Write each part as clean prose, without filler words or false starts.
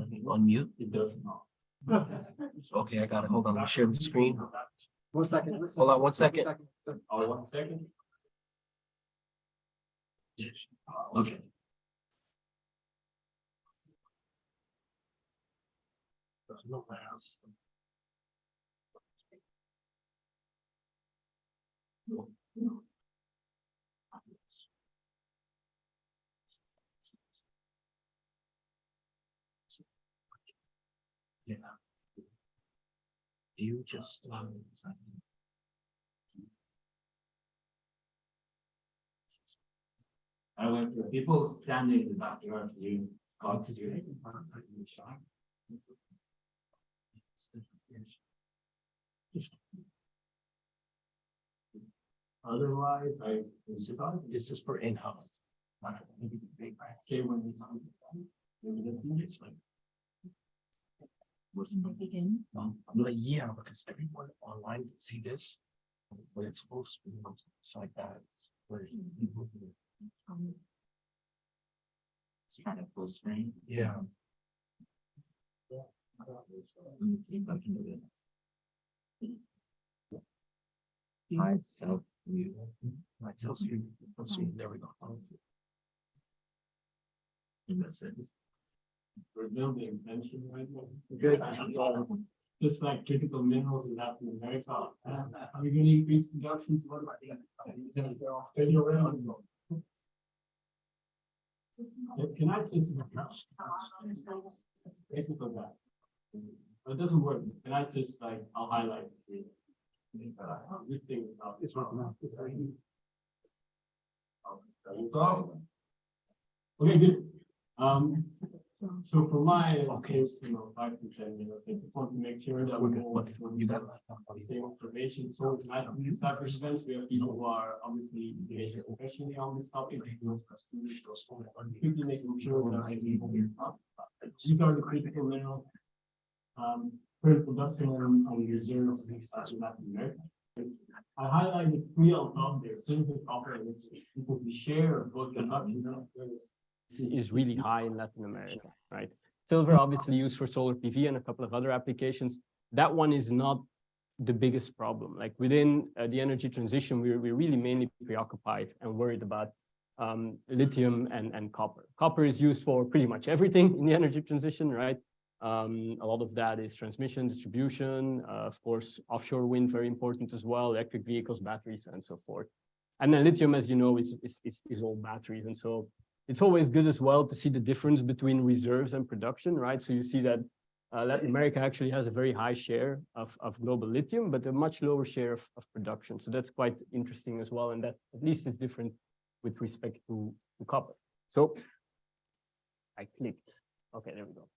let me unmute. It does not. Okay, I got it. Hold on, let me share the screen. 1 second. Hold on 1 second. Oh, 1 second. Okay. Yeah. You just I went to people standing in the backyard viewing Scott's doing. Otherwise, this is for in-house. say when it's on. It's like. I'm like, yeah, because everyone online can see this, but it's supposed to be it's like that. Where people Kind of full screen. yeah. Let me see if I can do it. Myself, you, myself, you, let's see, there we go. That's it. We're building tension right now. Good. Just like critical minerals in Latin America. Are we going to increase production to what about Can I just basically that? It doesn't work. Can I just I'll highlight this thing about It's working out. Okay, good. So for my case, 5 to 10 minutes, I just want to make sure that we're all You got the same information. So it's nice in these type of events. We have people who are obviously engaged professionally on this topic. Quickly making sure that these are the critical minerals, current production and reserves in Latin America. I highlighted 3 on top there: silver, copper, and people who share both production is really high in Latin America, right? Silver obviously used for solar PV and a couple of other applications. That one is not the biggest problem. Like within the energy transition, we're really mainly preoccupied and worried about lithium and copper. Copper is used for pretty much everything in the energy transition, right? A lot of that is transmission, distribution, of course, offshore wind, very important as well, electric vehicles, batteries, and so forth. And then lithium, as you know, is all batteries. And so it's always good as well to see the difference between reserves and production, right? So you see that Latin America actually has a very high share of global lithium, but a much lower share of production. So that's quite interesting as well. And that at least is different with respect to copper. So I clicked. Okay, there we go.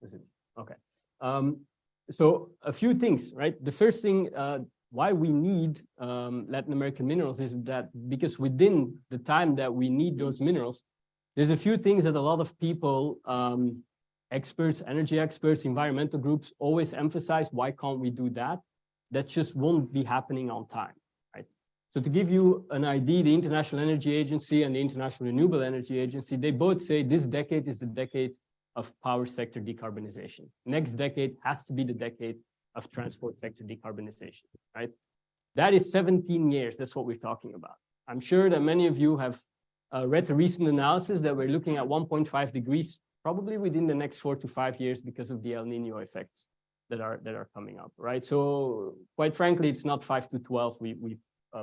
Is it? Okay. So a few things, right? The first thing, why we need Latin American minerals is that because within the time that we need those minerals, there's a few things that a lot of people, experts, energy experts, environmental groups always emphasize. Why can't we do that? That just won't be happening on time, right? So to give you an idea, the International Energy Agency and the International Renewable Energy Agency, they both say this decade is the decade of power sector decarbonization. Next decade has to be the decade of transport sector decarbonization, right? That is 17 years, that's what we're talking about. I'm sure that many of you have read the recent analysis that we're looking at 1.5 degrees, probably within the next 4 to 5 years because of the El Nino effects that are coming up, right? So quite frankly, it's not 5 to 12, we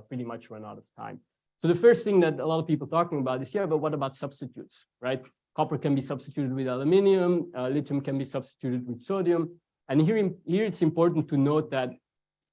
pretty much run out of time. So the first thing that a lot of people are talking about is, yeah, but what about substitutes, right? Copper can be substituted with aluminum, lithium can be substituted with sodium. And here it's important to note that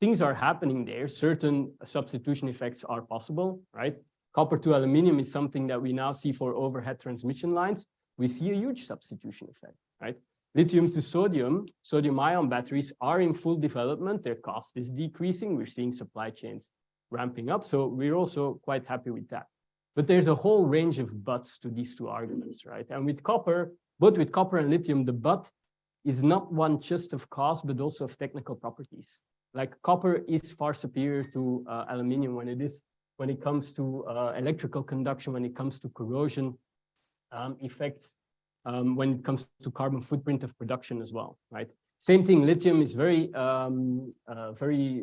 things are happening there. Certain substitution effects are possible, right? Copper to aluminum is something that we now see for overhead transmission lines. We see a huge substitution effect, right? Lithium to sodium, sodium-ion batteries are in full development. Their cost is decreasing. We're seeing supply chains ramping up. So we're also quite happy with that. But there's a whole range of buts to these 2 arguments, right? And with copper, both with copper and lithium, the but is not one just of cost, but also of technical properties. Like copper is far superior to aluminum when it comes to electrical conduction, when it comes to corrosion. effects when it comes to carbon footprint of production as well, right? Same thing, lithium is very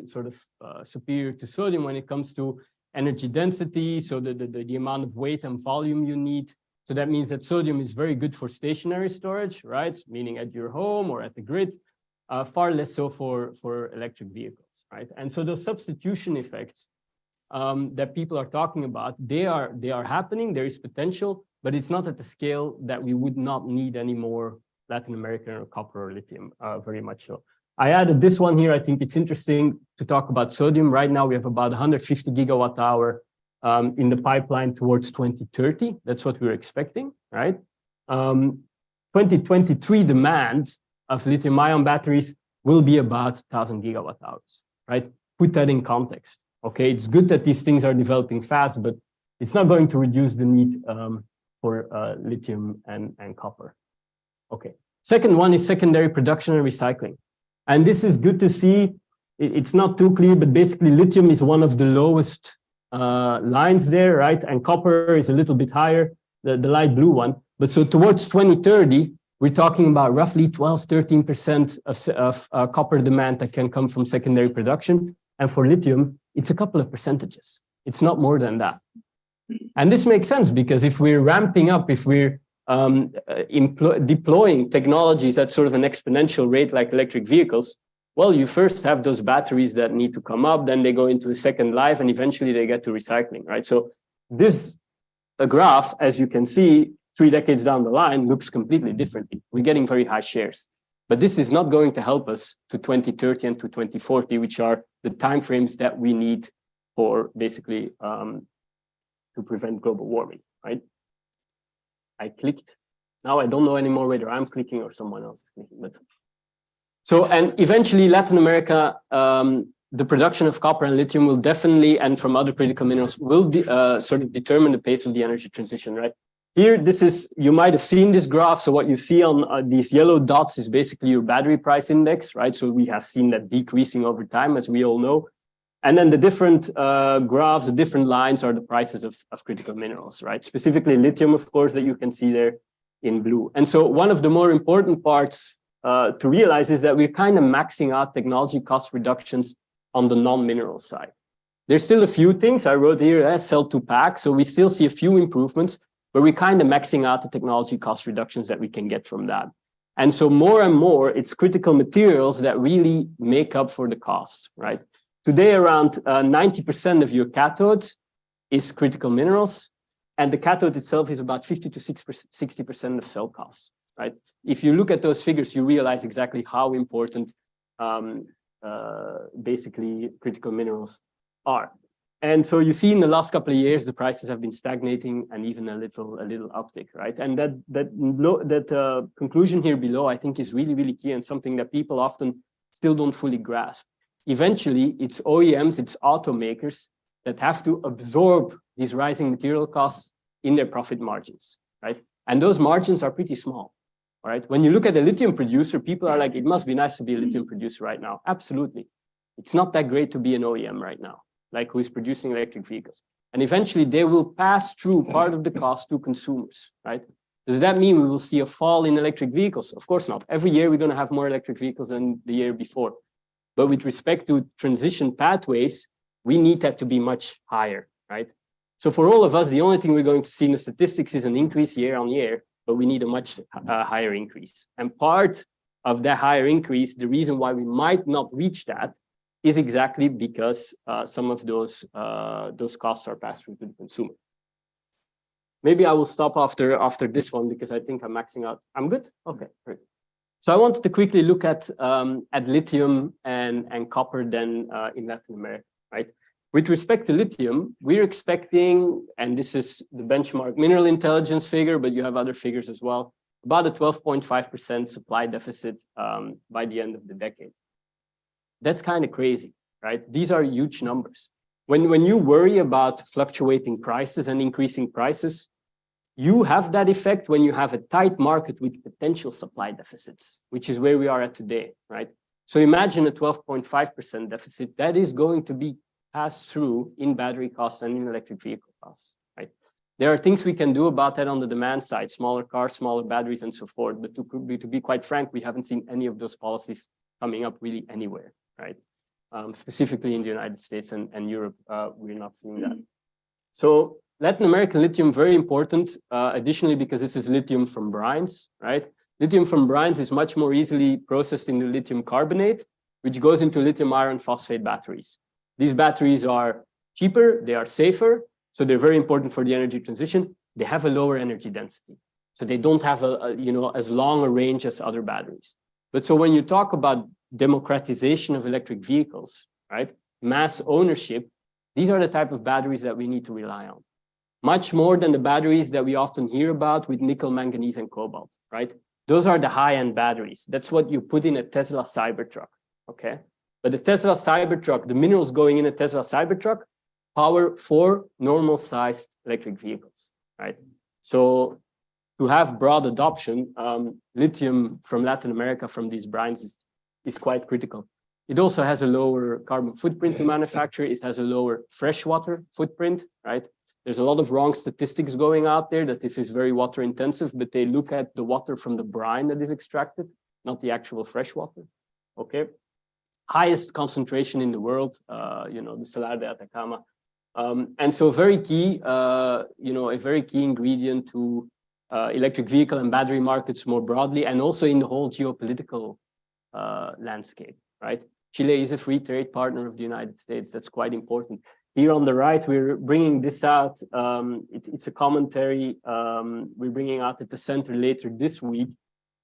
sort of superior to sodium when it comes to energy density, so the amount of weight and volume you need. So that means that sodium is very good for stationary storage, right? Meaning at your home or at the grid, far less so for electric vehicles, right? And so those substitution effects that people are talking about, they are happening, there is potential, but it's not at the scale that we would not need any more Latin American or copper or lithium, very much so. I added this one here. I think it's interesting to talk about sodium. Right now, we have about 150 gigawatt hour in the pipeline towards 2030. That's what we're expecting, right? 2023 demand of lithium-ion batteries will be about 1,000 gigawatt hours, right? Put that in context, okay? It's good that these things are developing fast, but it's not going to reduce the need for lithium and copper. Okay, second one is secondary production and recycling. And this is good to see. It's not too clear, but basically lithium is one of the lowest lines there, right? And copper is a little bit higher, the light blue one. But so towards 2030, we're talking about roughly 12–13% of copper demand that can come from secondary production. And for lithium, it's a couple of percentages. It's not more than that. And this makes sense because if we're ramping up, if we're deploying technologies at sort of an exponential rate like electric vehicles, well, you first have those batteries that need to come up, then they go into a second life, and eventually they get to recycling, right? So this graph, as you can see, 3 decades down the line, looks completely differently. We're getting very high shares. But this is not going to help us to 2030 and to 2040, which are the timeframes that we need for basically to prevent global warming, right? I clicked. Now I don't know anymore whether I'm clicking or someone else is clicking. But so, and eventually Latin America, the production of copper and lithium will definitely, and from other critical minerals, will sort of determine the pace of the energy transition, right? Here, this is, you might have seen this graph. So what you see on these yellow dots is basically your battery price index, right? So we have seen that decreasing over time, as we all know. And then the different graphs, the different lines are the prices of critical minerals, right? Specifically lithium, of course, that you can see there in blue. And so one of the more important parts to realize is that we're kind of maxing out technology cost reductions on the non-mineral side. There's still a few things I wrote here, cell to pack. So we still see a few improvements, but we're kind of maxing out the technology cost reductions that we can get from that. And so more and more, it's critical materials that really make up for the costs, right? Today, around 90% of your cathode is critical minerals, and the cathode itself is about 50 to 60% of cell costs, right? If you look at those figures, you realize exactly how important basically critical minerals are. And so you see in the last couple of years, the prices have been stagnating and even a little uptick, right? And that conclusion here below, I think, is really, really key and something that people often still don't fully grasp. Eventually, it's OEMs, it's automakers that have to absorb these rising material costs in their profit margins, right? And those margins are pretty small, all right? When you look at a lithium producer, people are like, it must be nice to be a lithium producer right now. Absolutely. It's not that great to be an OEM right now, like who is producing electric vehicles. And eventually, they will pass through part of the cost to consumers, right? Does that mean we will see a fall in electric vehicles? Of course not. Every year, we're going to have more electric vehicles than the year before. But with respect to transition pathways, we need that to be much higher, right? So for all of us, the only thing we're going to see in the statistics is an increase year on year, but we need a much higher increase. And part of that higher increase, the reason why we might not reach that is exactly because some of those costs are passed through to the consumer. Maybe I will stop after this one because I think I'm maxing out. I'm good? Okay, great. So I wanted to quickly look at lithium and copper then in Latin America, right? With respect to lithium, we're expecting, and this is the benchmark mineral intelligence figure, but you have other figures as well, about a 12.5% supply deficit by the end of the decade. That's kind of crazy, right? These are huge numbers. When you worry about fluctuating prices and increasing prices, you have that effect when you have a tight market with potential supply deficits, which is where we are at today, right? So imagine a 12.5% deficit that is going to be passed through in battery costs and in electric vehicle costs, right? There are things we can do about that on the demand side, smaller cars, smaller batteries, and so forth. But to be quite frank, we haven't seen any of those policies coming up really anywhere, right? Specifically in the United States and Europe, we're not seeing that. So Latin American lithium, very important, additionally, because this is lithium from brines, right? Lithium from brines is much more easily processed into lithium carbonate, which goes into lithium iron phosphate batteries. These batteries are cheaper, they are safer, so they're very important for the energy transition. They have a lower energy density, so they don't have as long a range as other batteries. But so when you talk about democratization of electric vehicles, right, mass ownership, these are the type of batteries that we need to rely on. Much more than the batteries that we often hear about with nickel, manganese, and cobalt, right? Those are the high-end batteries. That's what you put in a Tesla Cybertruck, okay? But the Tesla Cybertruck, the minerals going in a Tesla Cybertruck, power 4 normal-sized electric vehicles, right? So to have broad adoption, lithium from Latin America, from these brines, is quite critical. It also has a lower carbon footprint to manufacture. It has a lower freshwater footprint, right? There's a lot of wrong statistics going out there that this is very water intensive, but they look at the water from the brine that is extracted, not the actual fresh water, okay? Highest concentration in the world, the Salar de Atacama. And so very key, a very key ingredient to electric vehicle and battery markets more broadly, and also in the whole geopolitical landscape, right? Chile is a free trade partner of the United States. That's quite important. Here on the right, we're bringing this out. It's a commentary we're bringing out at the center later this week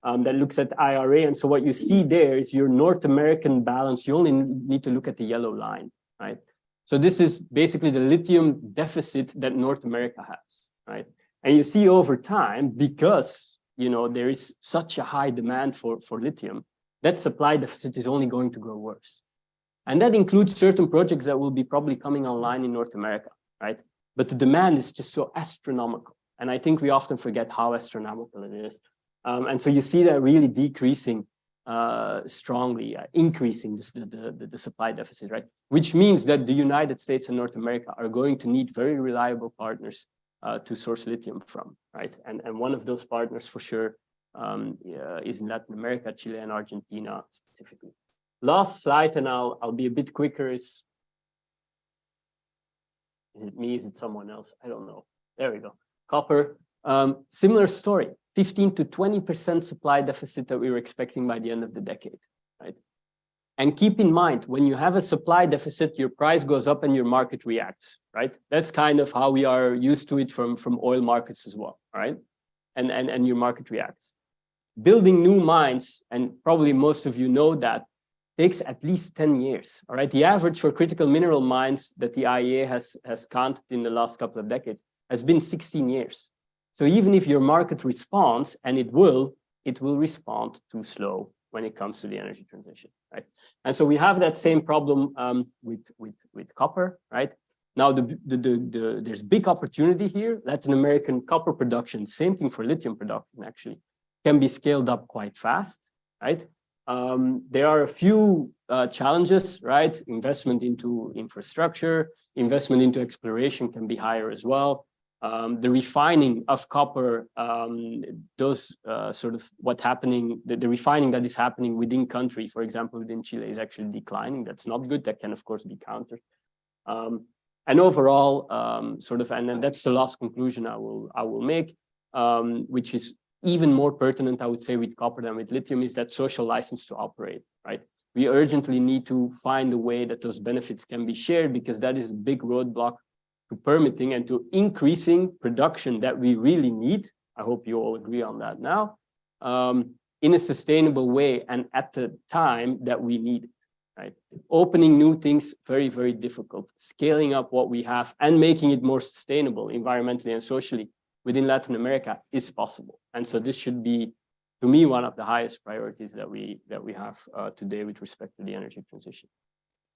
that looks at IRA. And so what you see there is your North American balance. You only need to look at the yellow line, right? So this is basically the lithium deficit that North America has, right? And you see over time, because there is such a high demand for lithium, that supply deficit is only going to grow worse. And that includes certain projects that will be probably coming online in North America, right? But the demand is just so astronomical. And I think we often forget how astronomical it is. And so you see that really decreasing strongly, increasing the supply deficit, right? Which means that the United States and North America are going to need very reliable partners to source lithium from, right? And one of those partners for sure is in Latin America, Chile and Argentina specifically. Last slide, and I'll be a bit quicker, is it me, is it someone else? I don't know. There we go. Copper, similar story, 15 to 20% supply deficit that we were expecting by the end of the decade, right? And keep in mind, when you have a supply deficit, your price goes up and your market reacts, right? That's kind of how we are used to it from oil markets as well, right? And your market reacts. Building new mines, and probably most of you know that, takes at least 10 years, all right? The average for critical mineral mines that the IEA has counted in the last couple of decades has been 16 years. So even if your market responds, and it will respond too slow when it comes to the energy transition, right? And so we have that same problem with copper, right? Now, there's big opportunity here. Latin American copper production, same thing for lithium production, actually, can be scaled up quite fast, right? There are a few challenges, right? Investment into infrastructure, investment into exploration can be higher as well. The refining of copper, the refining that is happening within country, for example, within Chile, is actually declining. That's not good. That can, of course, be countered. And overall, and that's the last conclusion I will make, which is even more pertinent, I would say, with copper than with lithium, is that social license to operate, right? We urgently need to find a way that those benefits can be shared, because that is a big roadblock to permitting and to increasing production that we really need. I hope you all agree on that now, in a sustainable way and at the time that we need it, right? Opening new things, very, very difficult. Scaling up what we have and making it more sustainable environmentally and socially within Latin America is possible. And so this should be, to me, one of the highest priorities that we have today with respect to the energy transition.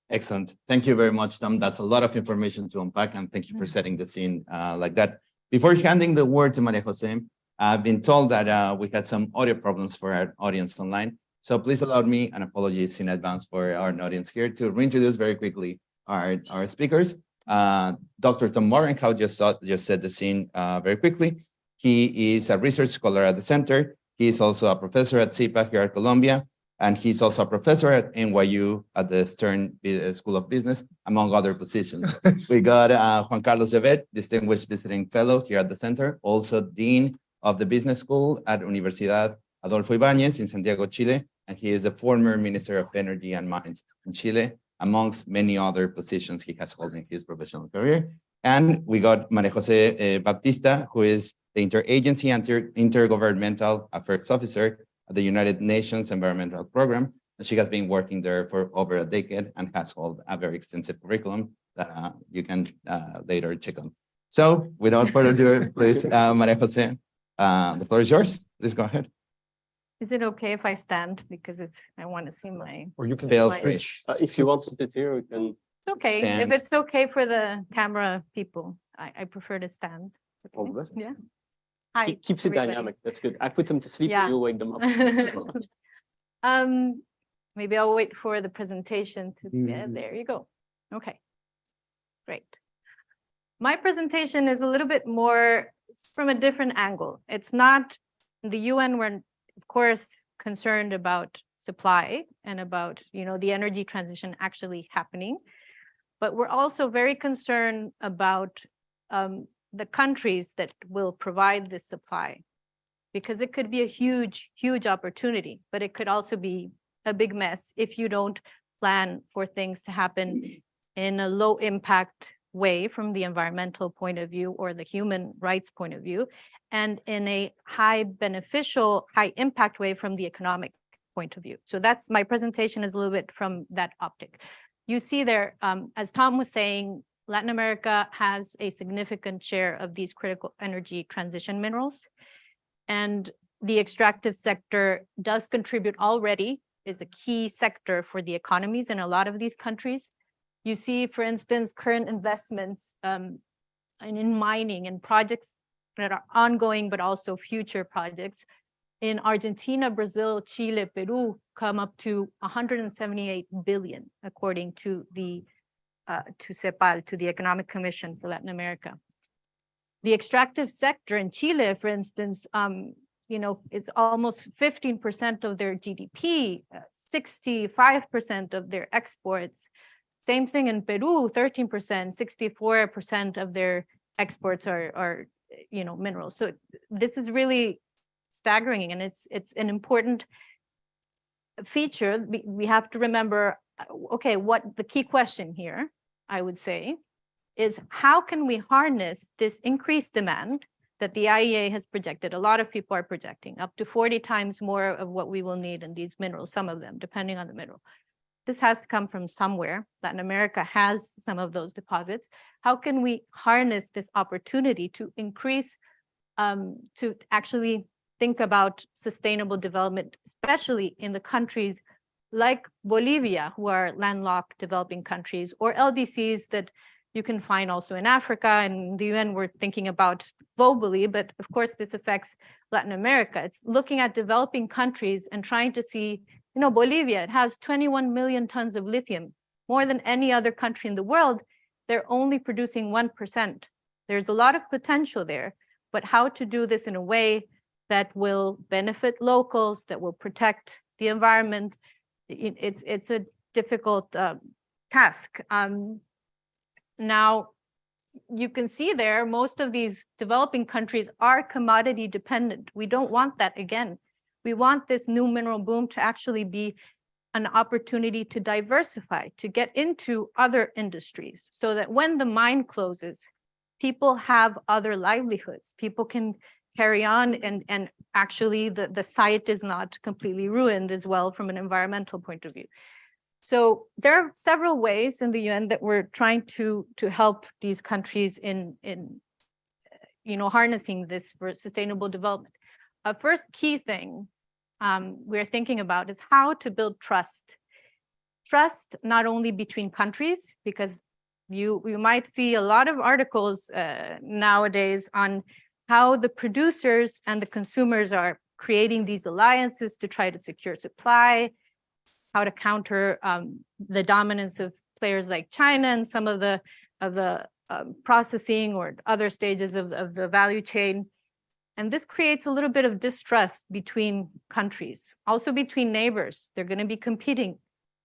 Excellent. Thank you very much, Tom. That's a lot of information to unpack, and thank you for setting the scene like that. Before handing the word to Maria Jose, I've been told that we had some audio problems for our audience online. So please allow me, and apologies in advance for our audience here, to reintroduce very quickly our speakers. Dr. Tom Morenhow just set the scene very quickly. He is a research scholar at the center. He is also a professor at CIPA here at Columbia, and he's also a professor at NYU at the Stern School of Business, among other positions. We got Juan Carlos Javet, distinguished visiting fellow here at the center, also dean of the business school at Universidad Adolfo Ibáñez in Santiago, Chile, and he is a former Minister of Energy and Mines in Chile, amongst many other positions he has held in his professional career. And we got Maria Jose Baptista, who is the Interagency and Intergovernmental Affairs Officer at the United Nations Environmental Program. And she has been working there for over a decade and has held a very extensive curriculum that you can later check on. So without further ado, please, Maria Jose, the floor is yours. Please go ahead. Is it okay if I stand? Because I want to see my, Or you can Feel my- free. if you want to sit here, we can. it's okay. If Stand. it's okay for the camera people, I prefer to stand. Oh, Okay? that's- Yeah. Hi. Keeps it everybody. dynamic. That's good. I put them to sleep Yeah. and you wake them up. Maybe I'll wait for the presentation to, yeah, Mhm. there you go. Okay, great. My presentation is a little bit more, it's from a different angle. It's not, the UN, we're of course concerned about supply and about, the energy transition actually happening. But we're also very concerned about the countries that will provide this supply, because it could be a huge, huge opportunity, but it could also be a big mess if you don't plan for things to happen in a low impact way from the environmental point of view or the human rights point of view, and in a high beneficial, high impact way from the economic point of view. So that's my presentation is a little bit from that optic. You see there, as Tom was saying, Latin America has a significant share of these critical energy transition minerals. And the extractive sector does contribute already, is a key sector for the economies in a lot of these countries. You see, for instance, current investments in mining and projects that are ongoing, but also future projects. In Argentina, Brazil, Chile, Peru come up to 178 billion, according to the to CEPAL, to the Economic Commission for Latin America. The extractive sector in Chile, for instance, it's almost 15% of their GDP, 65% of their exports. Same thing in Peru, 13%, 64% of their exports are minerals. So this is really staggering, and it's an important feature. We have to remember, okay, what the key question here, I would say, is how can we harness this increased demand that the IEA has projected? A lot of people are projecting up to 40 times more of what we will need in these minerals, some of them, depending on the mineral. This has to come from somewhere. Latin America has some of those deposits. How can we harness this opportunity to increase, to actually think about sustainable development, especially in the countries like Bolivia, who are landlocked developing countries, or LDCs that you can find also in Africa, and the UN we're thinking about globally, but of course this affects Latin America. It's looking at developing countries and trying to see, Bolivia, it has 21 million tons of lithium, more than any other country in the world. They're only producing 1%. There's a lot of potential there, but how to do this in a way that will benefit locals, that will protect the environment, it's a difficult task. Now, you can see there, most of these developing countries are commodity dependent. We don't want that again. We want this new mineral boom to actually be an opportunity to diversify, to get into other industries, so that when the mine closes, people have other livelihoods. People can carry on, and actually the site is not completely ruined as well from an environmental point of view. So there are several ways in the UN that we're trying to help these countries in harnessing this for sustainable development. A first key thing we're thinking about is how to build trust. Trust not only between countries, because you might see a lot of articles nowadays on how the producers and the consumers are creating these alliances to try to secure supply, how to counter the dominance of players like China and some of the processing or other stages of the value chain. And this creates a little bit of distrust between countries, also between neighbors. They're going to be competing.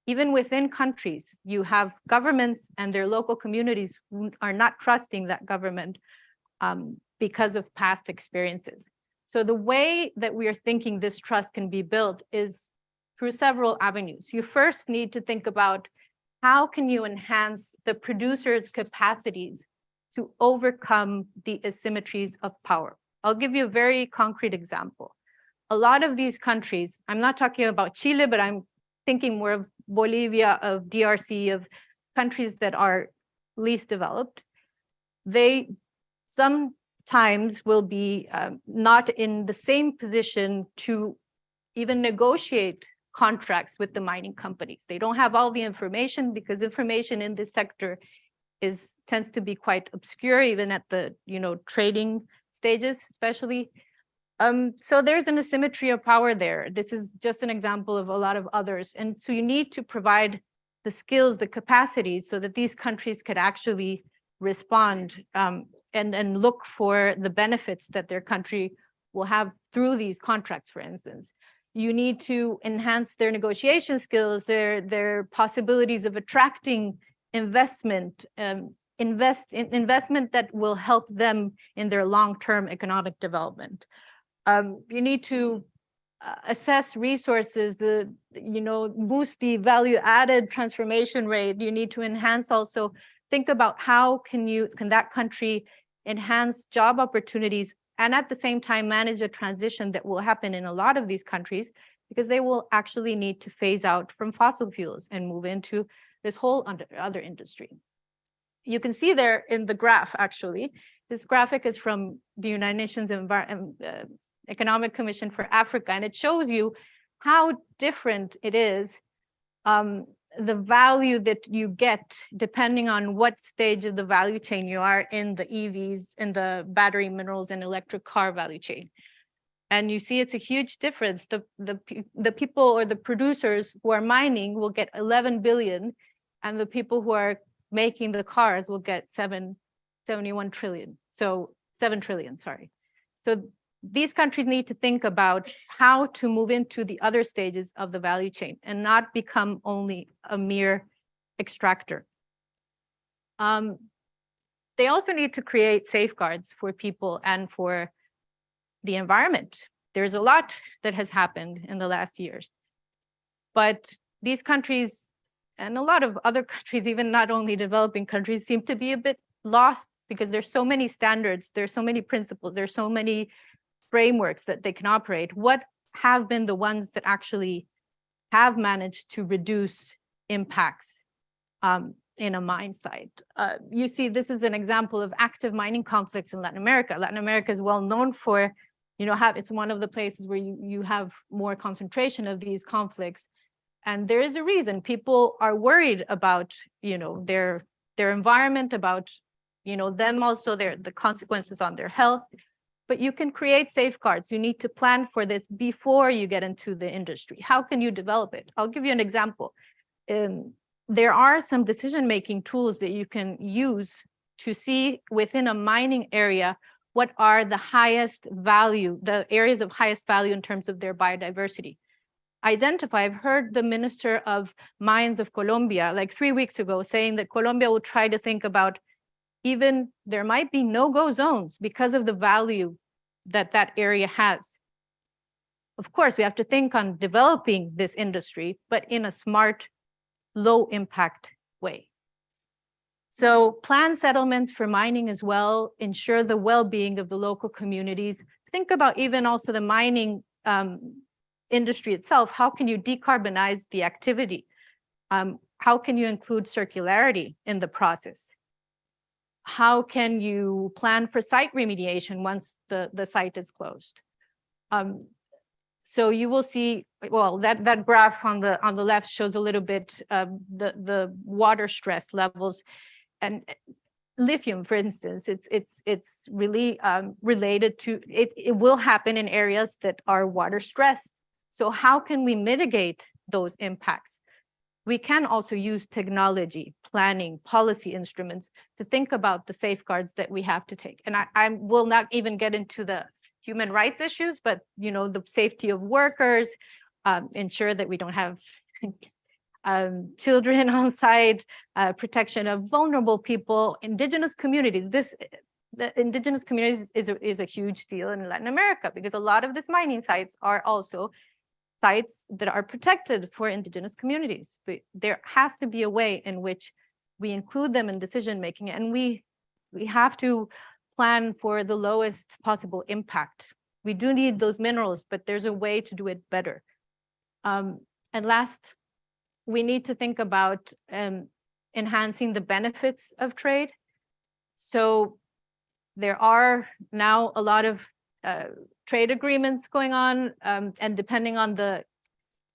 Even within countries, you have governments and their local communities who are not trusting that government because of past experiences. So the way that we are thinking this trust can be built is through several avenues. You first need to think about how can you enhance the producer's capacities to overcome the asymmetries of power. I'll give you a very concrete example. A lot of these countries, I'm not talking about Chile, but I'm thinking more of Bolivia, of DRC, of countries that are least developed. They sometimes will be not in the same position to even negotiate contracts with the mining companies. They don't have all the information because information in this sector tends to be quite obscure, even at the trading stages, especially. So there's an asymmetry of power there. This is just an example of a lot of others. And so you need to provide the skills, the capacities, so that these countries could actually respond and look for the benefits that their country will have through these contracts, for instance. You need to enhance their negotiation skills, their possibilities of attracting investment, investment that will help them in their long-term economic development. You need to assess resources, boost the value-added transformation rate. You need to enhance also, think about how can that country enhance job opportunities and at the same time manage a transition that will happen in a lot of these countries, because they will actually need to phase out from fossil fuels and move into this whole other industry. You can see there in the graph, actually, this graphic is from the United Nations Economic Commission for Africa, and it shows you how different it is, the value that you get depending on what stage of the value chain you are in the EVs, in the battery minerals and electric car value chain. And you see it's a huge difference. The people or the producers who are mining will get 11 billion, and the people who are making the cars will get 71 trillion. So 7 trillion, sorry. So these countries need to think about how to move into the other stages of the value chain and not become only a mere extractor. They also need to create safeguards for people and for the environment. There's a lot that has happened in the last years, but these countries and a lot of other countries, even not only developing countries, seem to be a bit lost because there's so many standards, there's so many principles, there's so many frameworks that they can operate. What have been the ones that actually have managed to reduce impacts in a mine site? You see, this is an example of active mining conflicts in Latin America. Latin America is well known for, it's one of the places where you have more concentration of these conflicts. And there is a reason. People are worried about, their environment, about, them also, the consequences on their health. But you can create safeguards. You need to plan for this before you get into the industry. How can you develop it? I'll give you an example. There are some decision-making tools that you can use to see within a mining area what are the highest value, the areas of highest value in terms of their biodiversity. I've heard the Minister of Mines of Colombia, like 3 weeks ago, saying that Colombia will try to think about even there might be no-go zones because of the value that that area has. Of course, we have to think on developing this industry, but in a smart, low-impact way. So plan settlements for mining as well, ensure the well-being of the local communities. Think about even also the mining industry itself. How can you decarbonize the activity? How can you include circularity in the process? How can you plan for site remediation once the site is closed? So you will see, well, that graph on the left shows a little bit the water stress levels, and lithium, for instance, it's really related to it. It will happen in areas that are water stressed. So how can we mitigate those impacts? we can also use technology, planning, policy instruments to think about the safeguards that we have to take. And I will not even get into the human rights issues, but the safety of workers, ensure that we don't have children on site, protection of vulnerable people, indigenous communities. The indigenous communities is a huge deal in Latin America, because a lot of these mining sites are also sites that are protected for indigenous communities. But there has to be a way in which we include them in decision making, and we have to plan for the lowest possible impact. We do need those minerals, but there's a way to do it better. And last, we need to think about enhancing the benefits of trade. So there are now a lot of trade agreements going on, and depending on the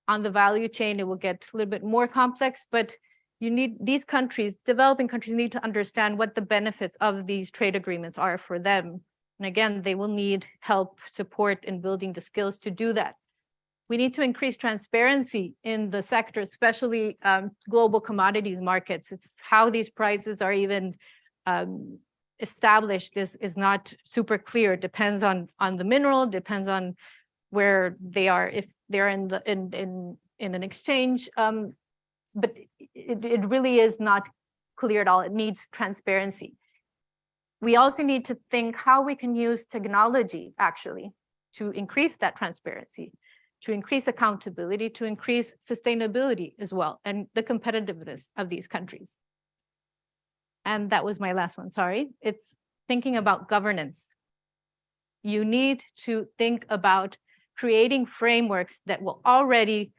value chain, it will get a little bit more complex. But you need these countries, developing countries, need to understand what the benefits of these trade agreements are for them. And again, they will need help, support in building the skills to do that. We need to increase transparency in the sector, especially global commodities markets. It's how these prices are even established is not super clear. It depends on the mineral, depends on where they are, if they're in an exchange. But it really is not clear at all. It needs transparency. We also need to think how we can use technology actually to increase that transparency, to increase accountability, to increase sustainability as well, and the competitiveness of these countries. And that was my last one, sorry. It's thinking about governance. You need to think about creating frameworks that will already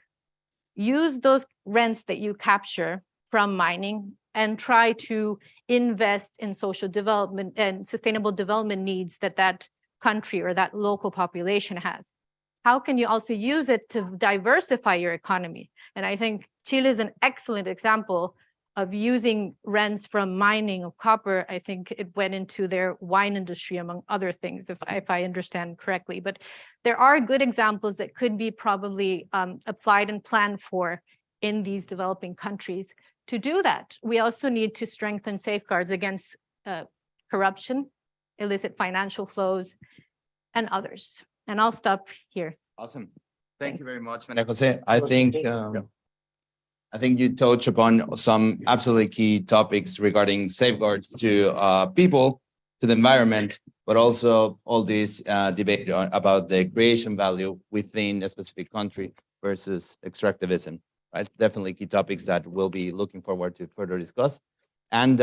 use those rents that you capture from mining and try to invest in social development and sustainable development needs that country or that local population has. How can you also use it to diversify your economy? And I think Chile is an excellent example of using rents from mining of copper. I think it went into their wine industry, among other things, if I understand correctly. But there are good examples that could be probably applied and planned for in these developing countries. To do that, we also need to strengthen safeguards against corruption, illicit financial flows, and others. And I'll stop here. Awesome. Thank Thanks. you very much, Maria Jose. I think you touch upon some absolutely key topics regarding safeguards to people, to the environment, but also all this debate about the creation value within a specific country versus extractivism, right? Definitely key topics that we'll be looking forward to further discuss. And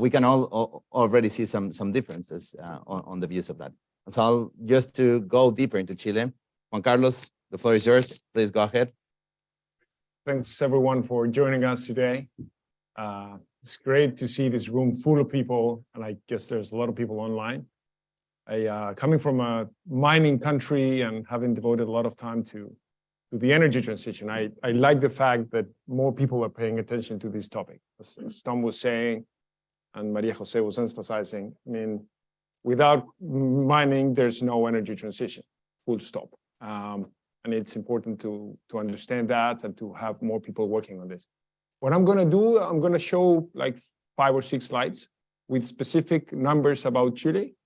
we can all already see some differences on the views of that. So just to go deeper into Chile, Juan Carlos, the floor is yours. Please go ahead. Thanks everyone for joining us today. It's great to see this room full of people, and I guess there's a lot of people online. Coming from a mining country and having devoted a lot of time to the energy transition, I like the fact that more people are paying attention to this topic. As Tom was saying, and Maria Jose was emphasizing, I mean, without mining, there's no energy transition, full stop. And it's important to understand that and to have more people working on this. What I'm gonna do, I'm gonna show like 5 or 6 slides with specific numbers about Chile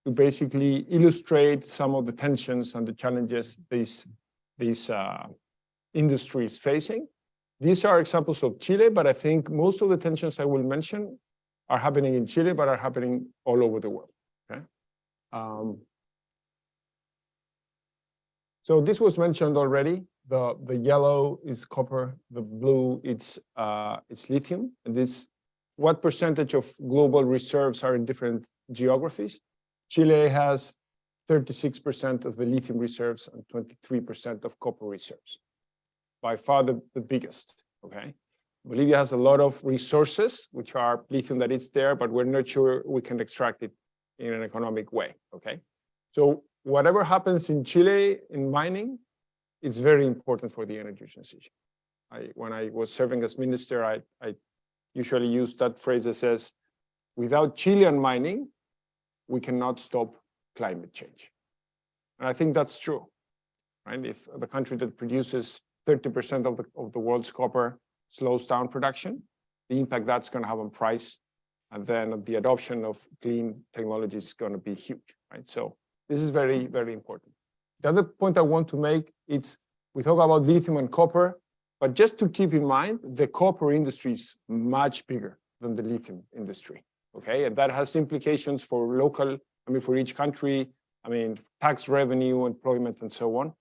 to basically illustrate some of the tensions and the challenges this industry is facing. These are examples of Chile, but I think most of the tensions I will mention are happening in Chile, but are happening all over the world. Okay. So this was mentioned already. The yellow is copper, the blue it's lithium, and this what percentage of global reserves are in different geographies. Chile has 36% of the lithium reserves and 23% of copper reserves. By far the biggest. Okay. Bolivia has a lot of resources, which are lithium that is there, but we're not sure we can extract it in an economic way. Okay. So whatever happens in Chile in mining is very important for the energy transition. When I was serving as minister, I usually use that phrase that says, without Chilean mining, we cannot stop climate change. And I think that's true, right? If the country that produces 30% of the world's copper slows down production, the impact that's going to have on price, and then the adoption of clean technology is going to be huge, right? So this is very, very important. The other point I want to make is we talk about lithium and copper, but just to keep in mind, the copper industry is much bigger than the lithium industry, okay? And that has implications for local, for each country, tax revenue, employment, and so on.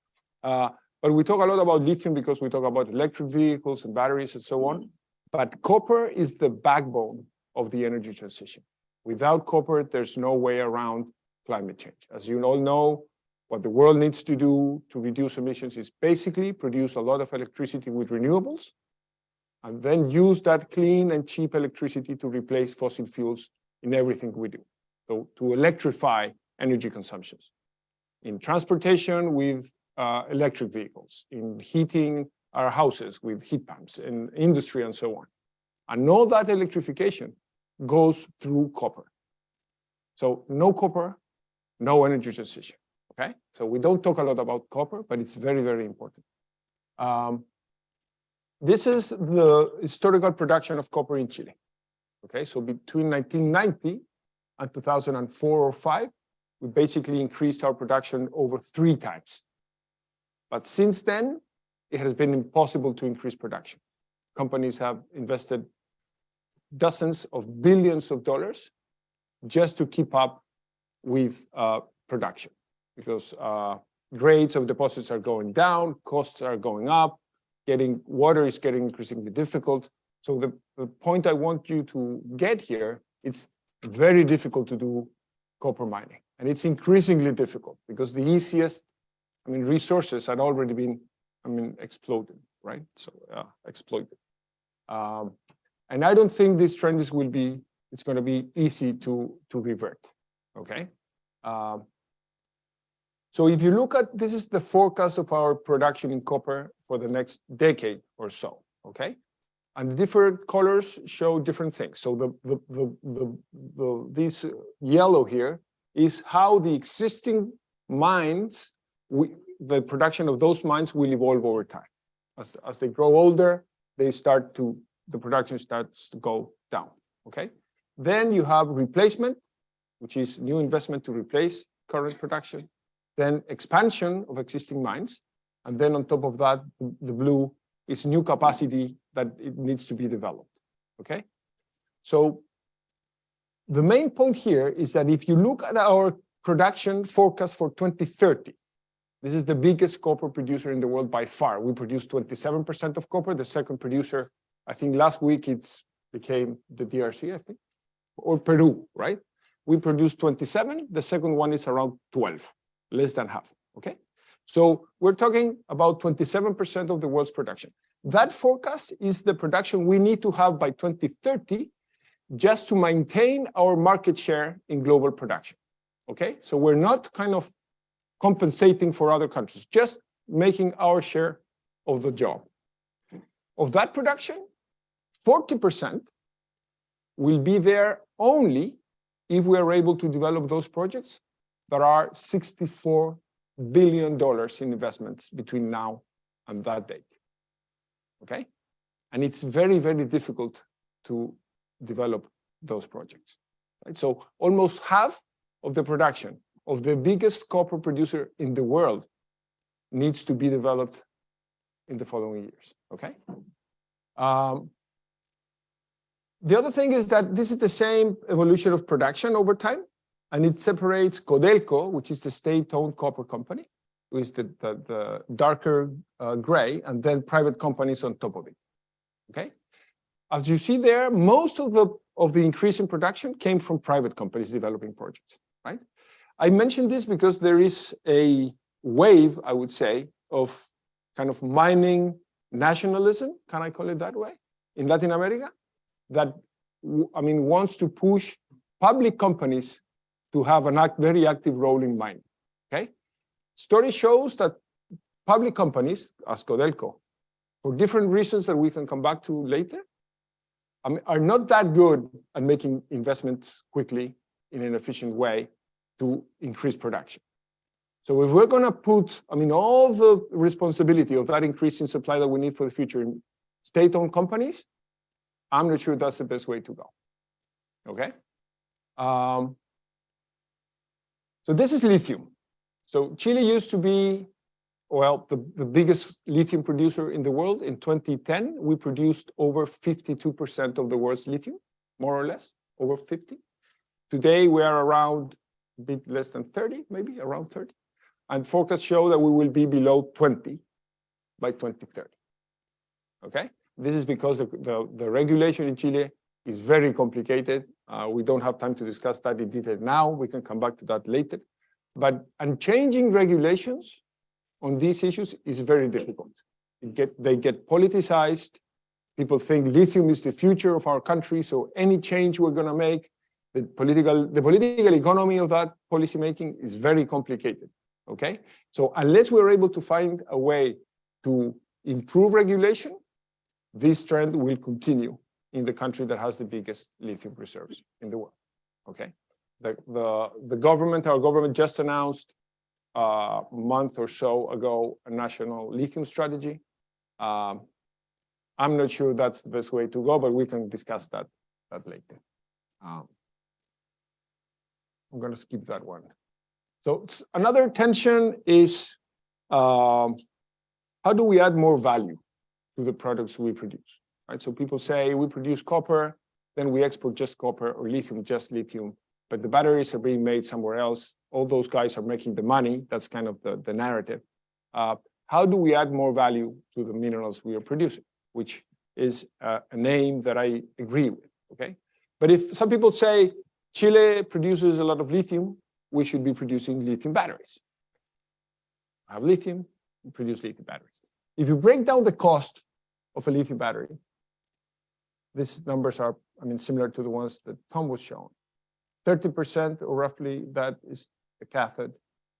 But we talk a lot about lithium because we talk about electric vehicles and batteries and so on. But copper is the backbone of the energy transition. Without copper, there's no way around climate change. As you all know, what the world needs to do to reduce emissions is basically produce a lot of electricity with renewables, and then use that clean and cheap electricity to replace fossil fuels in everything we do. So to electrify energy consumptions. In transportation with electric vehicles, in heating our houses with heat pumps, in industry and so on. And all that electrification goes through copper. So no copper, no energy transition, okay? So we don't talk a lot about copper, but it's very, very important. This is the historical production of copper in Chile, okay? So between 1990 and 2004 or 5, we basically increased our production over 3 times. But since then, it has been impossible to increase production. Companies have invested dozens of billions of dollars just to keep up with production, because grades of deposits are going down, costs are going up, getting water is getting increasingly difficult. So the point I want you to get here, it's very difficult to do copper mining. And it's increasingly difficult because the easiest, resources had already been, exploded, right? So exploited. And I don't think this trend it's going to be easy to revert, okay? So if you look at, this is the forecast of our production in copper for the next decade or so, okay? And the different colors show different things. So this yellow here is how the existing mines, the production of those mines will evolve over time. As they grow older, the production starts to go down, okay? Then you have replacement, which is new investment to replace current production, then expansion of existing mines, and then on top of that, the blue is new capacity that it needs to be developed, okay? So the main point here is that if you look at our production forecast for 2030, this is the biggest copper producer in the world by far. We produce 27% of copper. The second producer, I think last week became the DRC, I think, or Peru, right? We produce 27. The second one is around 12, less than half, okay? So we're talking about 27% of the world's production. That forecast is the production we need to have by 2030 just to maintain our market share in global production, okay? So we're not kind of compensating for other countries, just making our share of the job. Of that production, 40% will be there only if we are able to develop those projects that are $64 billion in investments between now and that date, okay? And it's very, very difficult to develop those projects, right? So almost half of the production of the biggest copper producer in the world needs to be developed in the following years, okay? The other thing is that this is the same evolution of production over time, and it separates Codelco, which is the state-owned copper company, which is the darker gray, and then private companies on top of it, okay? As you see there, most of the increase in production came from private companies developing projects, right? I mentioned this because there is a wave, I would say, of kind of mining nationalism, can I call it that way, in Latin America, that, wants to push public companies to have a very active role in mining, okay? Story shows that public companies, as Codelco, for different reasons that we can come back to later, are not that good at making investments quickly in an efficient way to increase production. So if we're going to put, all the responsibility of that increase in supply that we need for the future in state-owned companies, I'm not sure that's the best way to go. Okay. So this is lithium. So Chile used to be, well, the biggest lithium producer in the world. In 2010, we produced over 52% of the world's lithium, more or less, over 50. Today, we are around a bit less than 30, maybe around 30. And forecasts show that we will be below 20 by 2030. Okay? This is because the regulation in Chile is very complicated. We don't have time to discuss that in detail now. We can come back to that later. But changing regulations on these issues is very difficult. They get politicized. People think lithium is the future of our country, so any change we're going to make, the political economy of that policymaking is very complicated. Okay, so unless we're able to find a way to improve regulation, this trend will continue in the country that has the biggest lithium reserves in the world. Okay, the government, our government just announced a month or so ago a national lithium strategy. I'm not sure that's the best way to go, but we can discuss that later. I'm going to skip that one. So another tension is how do we add more value to the products we produce? Right? So people say we produce copper, then we export just copper, or lithium, just lithium, but the batteries are being made somewhere else. All those guys are making the money. That's kind of the narrative. How do we add more value to the minerals we are producing, which is a name that I agree with, okay? But if some people say Chile produces a lot of lithium, we should be producing lithium batteries. Have lithium, produce lithium batteries. If you break down the cost of a lithium battery, these numbers are, similar to the ones that Tom was showing. 30% or roughly that is the cathode,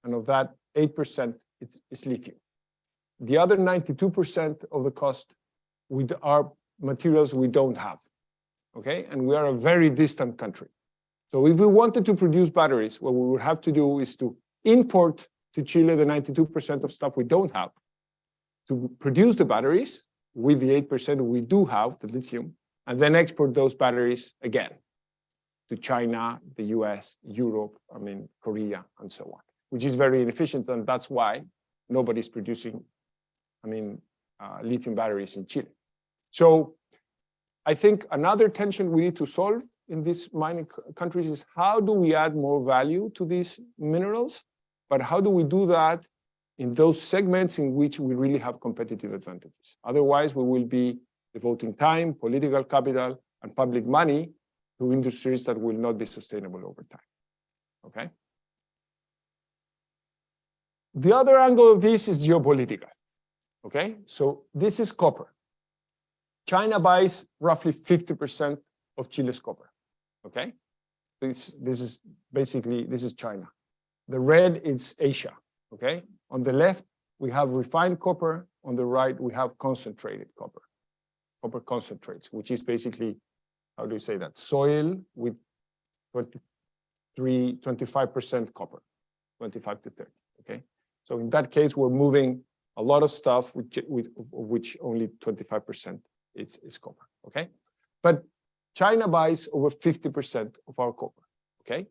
and of that, 8% is lithium. The other 92% of the cost are materials we don't have, okay? And we are a very distant country. So if we wanted to produce batteries, what we would have to do is to import to Chile the 92% of stuff we don't have, to produce the batteries with the 8% we do have, the lithium, and then export those batteries again to China, the US, Europe, Korea, and so on, which is very inefficient, and that's why nobody's producing, lithium batteries in Chile. So I think another tension we need to solve in these mining countries is how do we add more value to these minerals, but how do we do that in those segments in which we really have competitive advantages? Otherwise, we will be devoting time, political capital, and public money to industries that will not be sustainable over time, okay? The other angle of this is geopolitical, okay? So this is copper. China buys roughly 50% of Chile's copper, okay? This is China. The red is Asia, okay? On the left, we have refined copper. On the right, we have concentrated copper concentrates, which is basically, how do you say that? Soil with 25% copper, 25 to 30, okay? So in that case, we're moving a lot of stuff of which only 25% is copper, okay? But China buys over 50% of our copper, okay?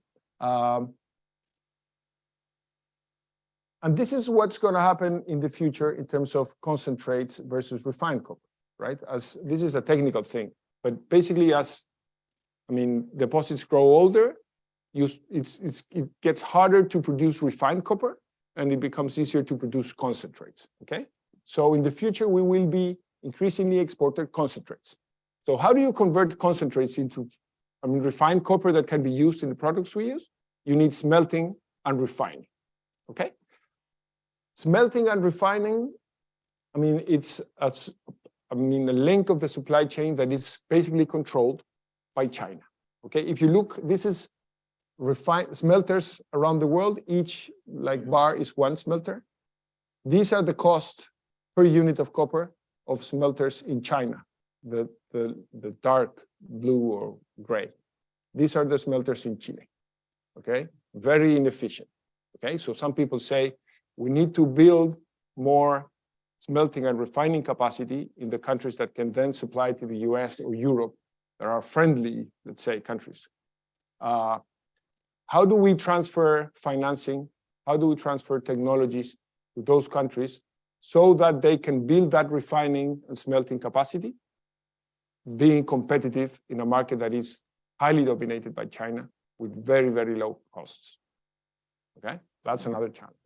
And this is what's going to happen in the future in terms of concentrates versus refined copper, right? As this is a technical thing, but basically as, deposits grow older, it gets harder to produce refined copper, and it becomes easier to produce concentrates, okay? So in the future, we will be increasingly exported concentrates. So how do you convert concentrates into, refined copper that can be used in the products we use? You need smelting and refining, okay? Smelting and refining, it's a link of the supply chain that is basically controlled by China, okay? If you look, this is refined smelters around the world. Each bar is one smelter. These are the cost per unit of copper of smelters in China, the dark blue or gray. These are the smelters in Chile, okay? Very inefficient, okay? So some people say we need to build more smelting and refining capacity in the countries that can then supply to the US or Europe that are friendly, let's say, countries. How do we transfer financing? How do we transfer technologies to those countries so that they can build that refining and smelting capacity, being competitive in a market that is highly dominated by China with very, very low costs? Okay, that's another challenge.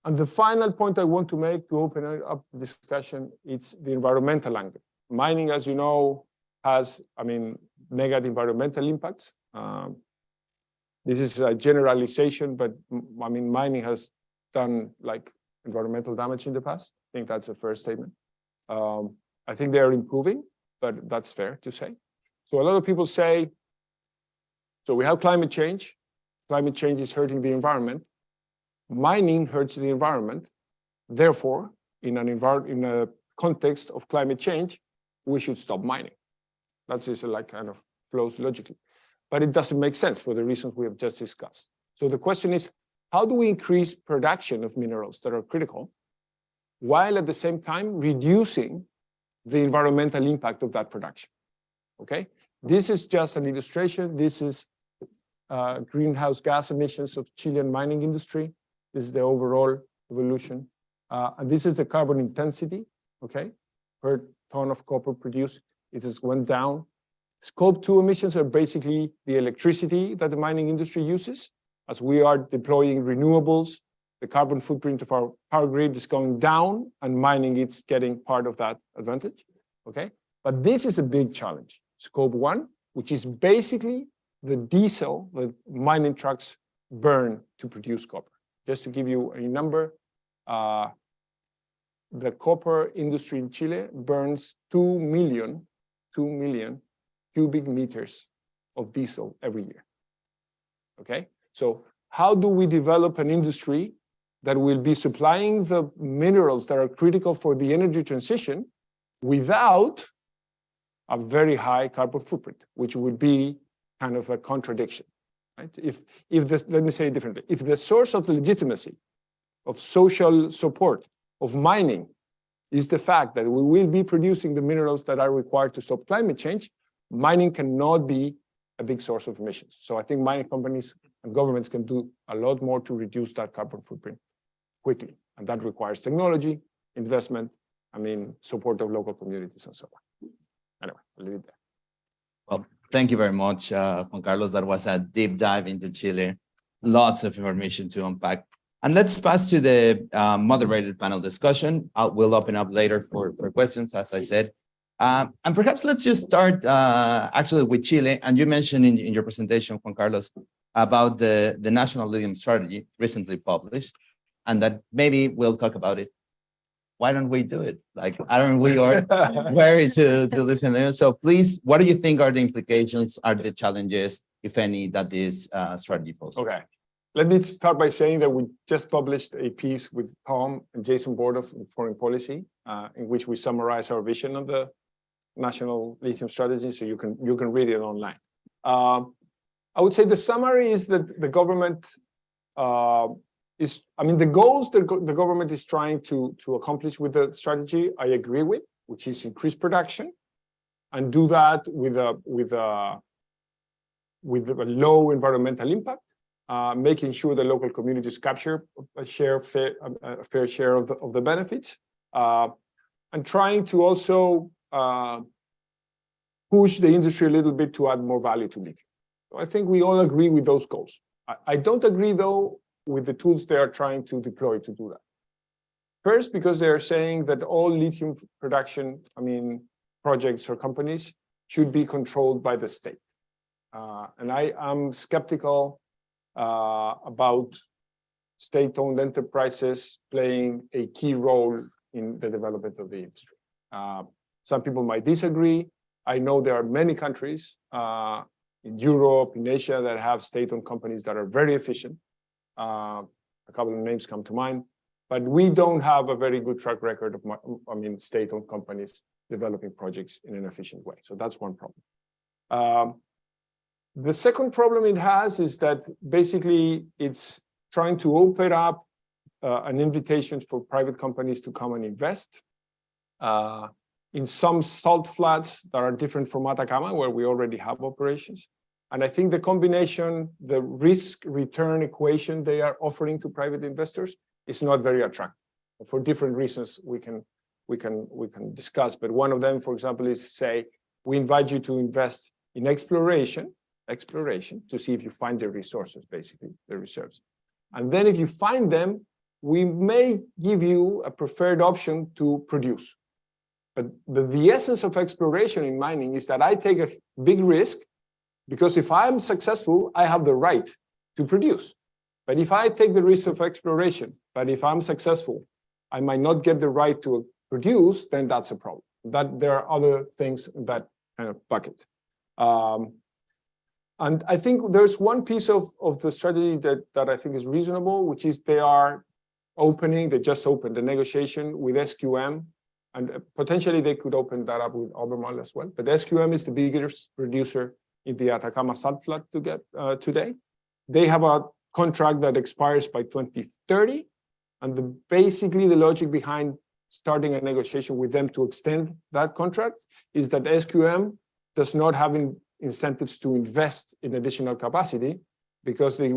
And the final point I want to make to open up the discussion, it's the environmental angle. Mining, as you know, has, negative environmental impacts. This is a generalization, but mining has done like environmental damage in the past. I think that's a fair statement. I think they are improving, but that's fair to say. So a lot of people say, so we have climate change. Climate change is hurting the environment. Mining hurts the environment. Therefore, in a context of climate change, we should stop mining. That's just like kind of flows logically. But it doesn't make sense for the reasons we have just discussed. So the question is, how do we increase production of minerals that are critical while at the same time reducing the environmental impact of that production? Okay, this is just an illustration. This is greenhouse gas emissions of Chilean mining industry. This is the overall evolution. And this is the carbon intensity, okay, per ton of copper produced. It just went down. Scope 2 emissions are basically the electricity that the mining industry uses. As we are deploying renewables, the carbon footprint of our power grid is going down, and mining it's getting part of that advantage, okay? But this is a big challenge. Scope 1, which is basically the diesel that mining trucks burn to produce copper. Just to give you a number, the copper industry in Chile burns 2 million cubic meters of diesel every year. Okay, so how do we develop an industry that will be supplying the minerals that are critical for the energy transition without a very high carbon footprint, which would be kind of a contradiction, right? Let me say it differently. If the source of the legitimacy of social support of mining is the fact that we will be producing the minerals that are required to stop climate change, mining cannot be a big source of emissions. So I think mining companies and governments can do a lot more to reduce that carbon footprint quickly. And that requires technology, investment, support of local communities and so on. Anyway, I'll leave it there. Well, thank you very much, Juan Carlos. That was a deep dive into Chile. Lots of information to unpack. And let's pass to the moderated panel discussion. We'll open up later for questions, as I said. And perhaps let's just start actually with Chile. And you mentioned in your presentation, Juan Carlos, about the National Lithium Strategy recently published, and that maybe we'll talk about it. Why don't we do it? Like, aren't we ready to listen to it? So please, what do you think are the implications, are the challenges, if any, that this strategy poses? Okay. Let me start by saying that we just published a piece with Tom and Jason Board of Foreign Policy, in which we summarize our vision of the National Lithium Strategy, so you can read it online. I would say the summary is that the government the goals that the government is trying to accomplish with the strategy, I agree with, which is increase production and do that with a low environmental impact. Making sure the local communities capture a fair share of the benefits, and trying to also push the industry a little bit to add more value to lithium. So I think we all agree with those goals. I don't agree, though, with the tools they are trying to deploy to do that. First, because they are saying that all lithium production, projects or companies should be controlled by the state. And I am skeptical about state-owned enterprises playing a key role in the development of the industry. Some people might disagree. I know there are many countries in Europe, in Asia, that have state-owned companies that are very efficient. A couple of names come to mind, but we don't have a very good track record of, state-owned companies developing projects in an efficient way. So that's one problem. The second problem it has is that basically it's trying to open up an invitation for private companies to come and invest in some salt flats that are different from Atacama, where we already have operations. And I think the combination, the risk-return equation they are offering to private investors is not very attractive for different reasons we can discuss. But one of them, for example, is say, we invite you to invest in exploration to see if you find the resources, basically the reserves. And then if you find them, we may give you a preferred option to produce. But the essence of exploration in mining is that I take a big risk, because if I'm successful, I have the right to produce. But if I take the risk of exploration, but if I'm successful, I might not get the right to produce, then that's a problem. That there are other things in that kind of bucket. And I think there's one piece of the strategy that I think is reasonable, which is they just opened the negotiation with SQM, and potentially they could open that up with Albemarle as well. But SQM is the biggest producer in the Atacama salt flat today. They have a contract that expires by 2030. And basically the logic behind starting a negotiation with them to extend that contract is that SQM does not have incentives to invest in additional capacity because they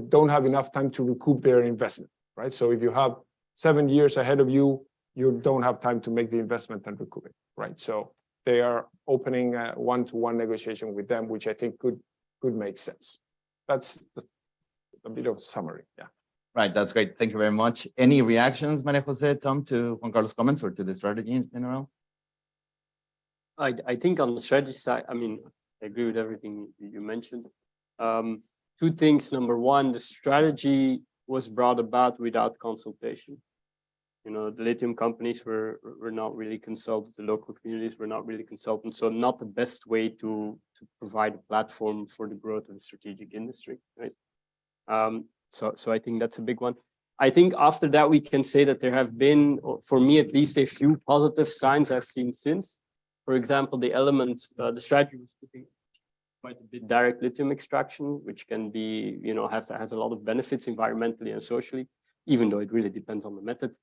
don't have enough time to recoup their investment, right? So if you have 7 years ahead of you, you don't have time to make the investment and recoup it, right? So they are opening a one-to-one negotiation with them, which I think could make sense. That's a bit of a summary, yeah. Right, that's great. Thank you very much. Any reactions, Maria Jose, Tom, to Juan Carlos' comments or to the strategy in general? I think on the strategy side, I mean, I agree with everything you mentioned. Two things. Number one, the strategy was brought about without consultation. You know, the lithium companies were not really consulted, the local communities were not really consulted, so not the best way to provide a platform for the growth of the strategic industry, right? So I think that's a big one. I think after that, we can say that there have been, for me at least, a few positive signs I've seen since. For example, the elements, the strategy was putting quite a bit direct lithium extraction, which can be, you know, has a lot of benefits environmentally and socially, even though it really depends on the method.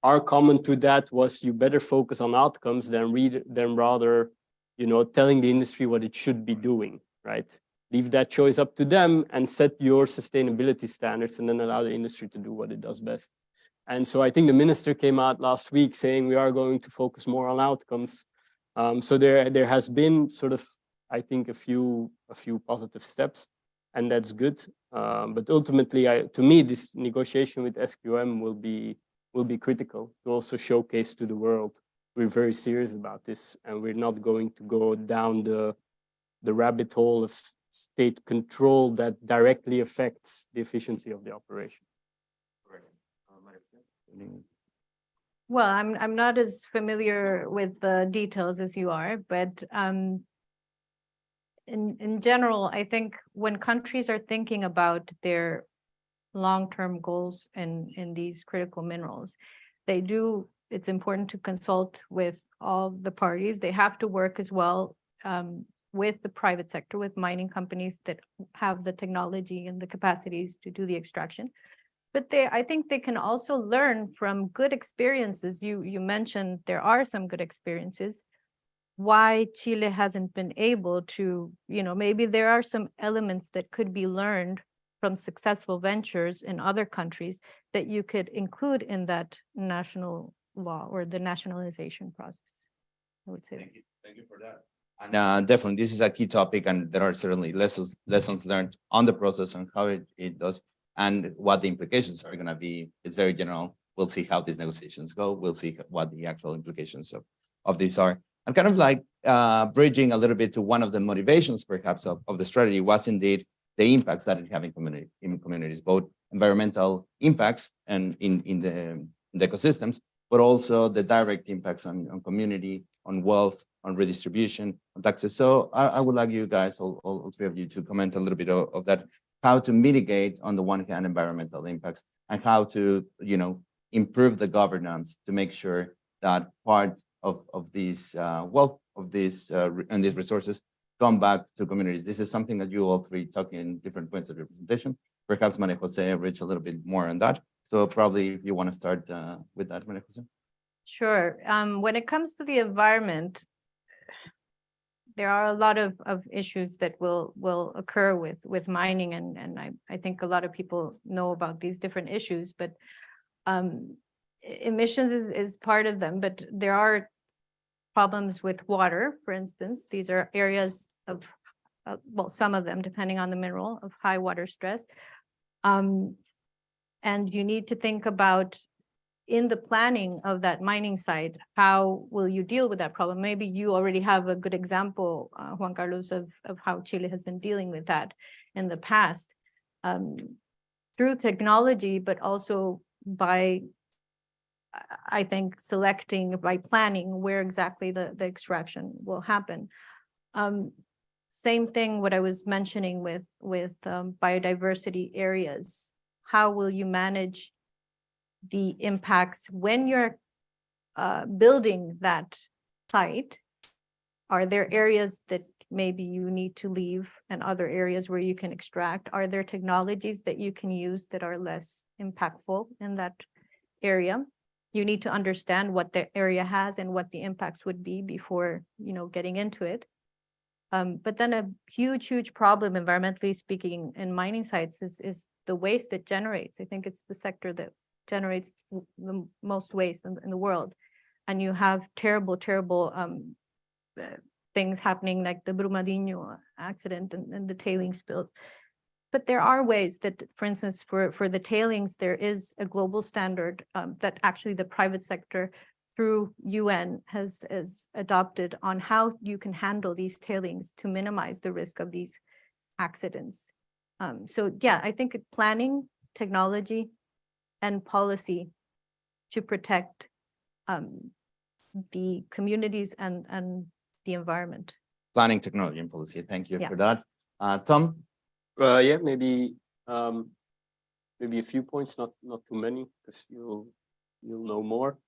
Our comment to that was you better focus on outcomes than rather, you know, telling the industry what it should be doing, right? Leave that choice up to them and set your sustainability standards and then allow the industry to do what it does best. And so I think the minister came out last week saying we are going to focus more on outcomes. So there has been sort of, I think, a few positive steps, and that's good. But ultimately, to me, this negotiation with SQM will be critical to also showcase to the world we're very serious about this, and we're not going to go down the rabbit hole of state control that directly affects the efficiency of the operation. Well, I'm not as familiar with the details as you are, but in general, I think when countries are thinking about their long-term goals in these critical minerals, it's important to consult with all the parties. They have to work as well with the private sector, with mining companies that have the technology and the capacities to do the extraction. But I think they can also learn from good experiences. You mentioned there are some good experiences. Why Chile hasn't been able to, you know, maybe there are some elements that could be learned from successful ventures in other countries that you could include in that national law or the nationalization process, I would say. Thank you for that. And definitely, this is a key topic, and there are certainly lessons learned on the process and how it does, and what the implications are going to be. It's very general. We'll see how these negotiations go. We'll see what the actual implications of these are. And kind of like bridging a little bit to one of the motivations, perhaps, of the strategy was indeed the impacts that it have in communities, both environmental impacts and in the ecosystems, but also the direct impacts on community, on wealth, on redistribution, on taxes. So I would like you guys, all three of you, to comment a little bit of that, how to mitigate, on the one hand, environmental impacts, and how to, you know, improve the governance to make sure that part of these wealth of these and these resources come back to communities. This is something that you all three talk in different points of your presentation, perhaps Maria Jose reach a little bit more on that. So probably if you want to start with that, Maria Jose. Sure. When it comes to the environment, there are a lot of issues that will occur with mining, and I think a lot of people know about these different issues, but emissions is part of them, but there are problems with water, for instance. These are areas of, well, some of them, depending on the mineral, of high water stress. And you need to think about, in the planning of that mining site, how will you deal with that problem? Maybe you already have a good example, Juan Carlos, of how Chile has been dealing with that in the past, through technology, but also by, I think, selecting, by planning where exactly the extraction will happen. Same thing, what I was mentioning with biodiversity areas. How will you manage the impacts when you're building that site? Are there areas that maybe you need to leave and other areas where you can extract? Are there technologies that you can use that are less impactful in that area? You need to understand what the area has and what the impacts would be before, getting into it. But then a huge problem, environmentally speaking, in mining sites is the waste it generates. I think it's the sector that generates the most waste in the world. And you have terrible things happening, like the Brumadinho accident and the tailings spill. But there are ways that, for instance, for the tailings, there is a global standard that actually the private sector through UN has adopted on how you can handle these tailings to minimize the risk of these accidents. So yeah, I think planning, technology, and policy to protect the communities and the environment. Planning, technology, and policy. Thank you Yeah. for that. Tom? Yeah, maybe a few points, not too many, because you'll know more.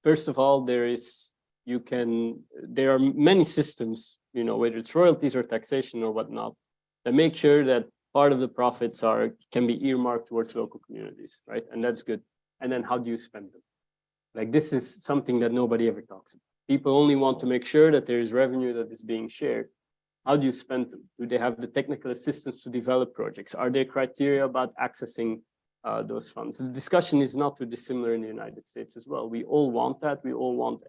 First of all, there are many systems, whether it's royalties or taxation or whatnot, that make sure that part of the profits can be earmarked towards local communities, right? And that's good. And then how do you spend them? Like, this is something that nobody ever talks about. People only want to make sure that there is revenue that is being shared. How do you spend them? Do they have the technical assistance to develop projects? Are there criteria about accessing those funds? The discussion is not too dissimilar in the United States as well. We all want that. We all want,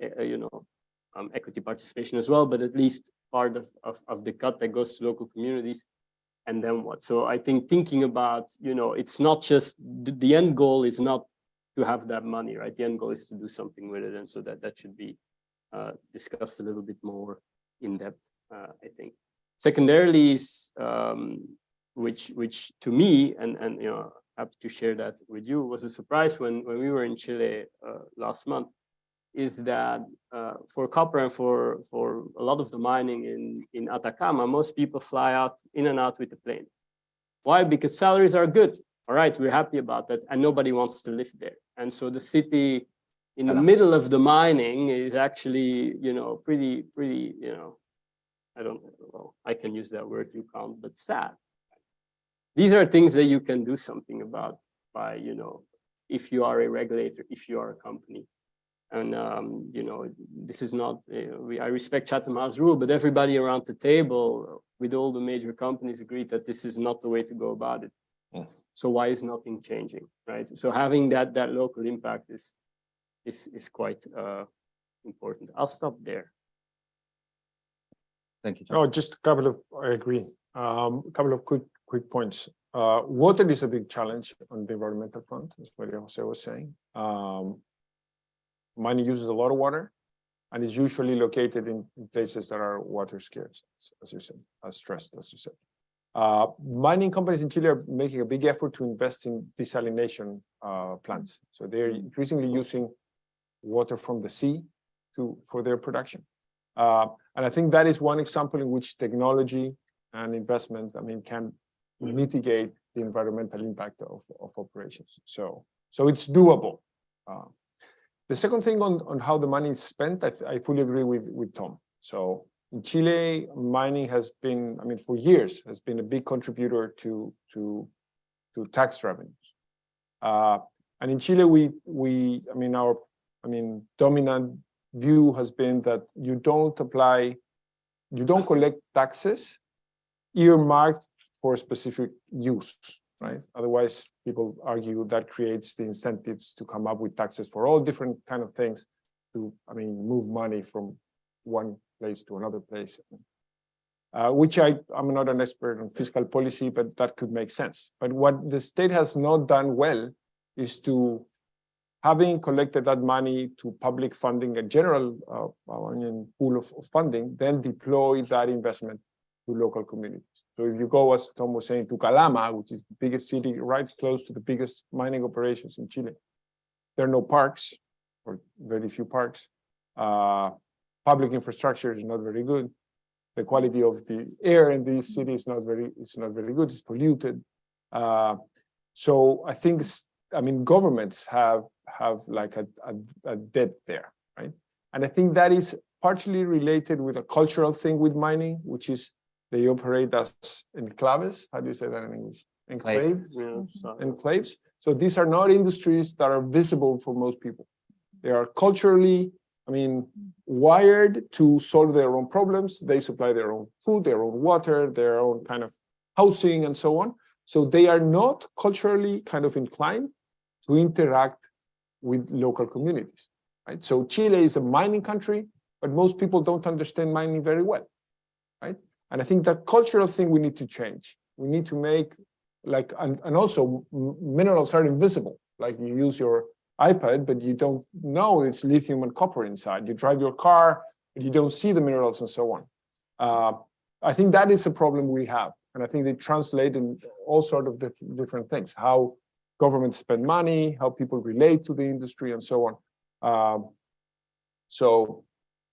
equity participation as well, but at least part of the cut that goes to local communities. And then what? So I think thinking about, it's not just, the end goal is not to have that money, right? The end goal is to do something with it. And so that should be discussed a little bit more in depth, I think. Secondarily is, which to me, and happy to share that with you, was a surprise when we were in Chile last month, is that for copper and for a lot of the mining in Atacama, most people fly in and out with the plane. Why? Because salaries are good. All right, we're happy about that, and nobody wants to live there. And so the city in the middle of the mining is actually, pretty, I can use that word, you can't, but sad. These are things that you can do something about by, if you are a regulator, if you are a company. And, this is not, I respect Chatham House rule, but everybody around the table with all the major companies agreed that this is not the way to go about it. Yeah. So why is nothing changing, right? So having that local impact is quite important. I'll stop there. Thank you, Oh, just a couple of, I agree. A couple of quick points. Water is a big challenge on the environmental front, as Maria Jose was saying. Mining uses a lot of water, and is usually located in places that are water scarce, as you said, as stressed, as you said. Mining companies in Chile are making a big effort to invest in desalination plants. So they're increasingly using water from the sea for their production. And I think that is one example in which technology and investment, can mitigate the environmental impact of operations. So it's doable. The second thing on how the money is spent, I fully agree with Tom. So In Chile, mining has been, I mean, for years, has been a big contributor to tax revenues. And in Chile, our dominant view has been that you don't collect taxes earmarked for a specific use, right? Otherwise, people argue that creates the incentives to come up with taxes for all different kind of things to, move money from one place to another place. Which I'm not an expert on fiscal policy, but that could make sense. But what the state has not done well is to, having collected that money to public funding, a general pool of funding, then deploy that investment to local communities. So if you go, as Tom was saying, to Calama, which is the biggest city right close to the biggest mining operations in Chile, there are no parks, or very few parks. Public infrastructure is not very good. The quality of the air in this city is not very good. It's polluted. So I think, governments have like a debt there, right? And I think that is partially related with a cultural thing with mining, which is they operate as enclaves. How do you say that in English? Enclave? Enclaves. So these are not industries that are visible for most people. They are culturally, wired to solve their own problems. They supply their own food, their own water, their own kind of housing, and so on. So they are not culturally kind of inclined to interact with local communities, right? So Chile is a mining country, but most people don't understand mining very well, right? And I think that cultural thing we need to change. We need to make and also minerals are invisible. Like you use your iPad, but you don't know it's lithium and copper inside. You drive your car, but you don't see the minerals and so on. I think that is a problem we have. And I think they translate in all sorts of different things, how governments spend money, how people relate to the industry, and so on. So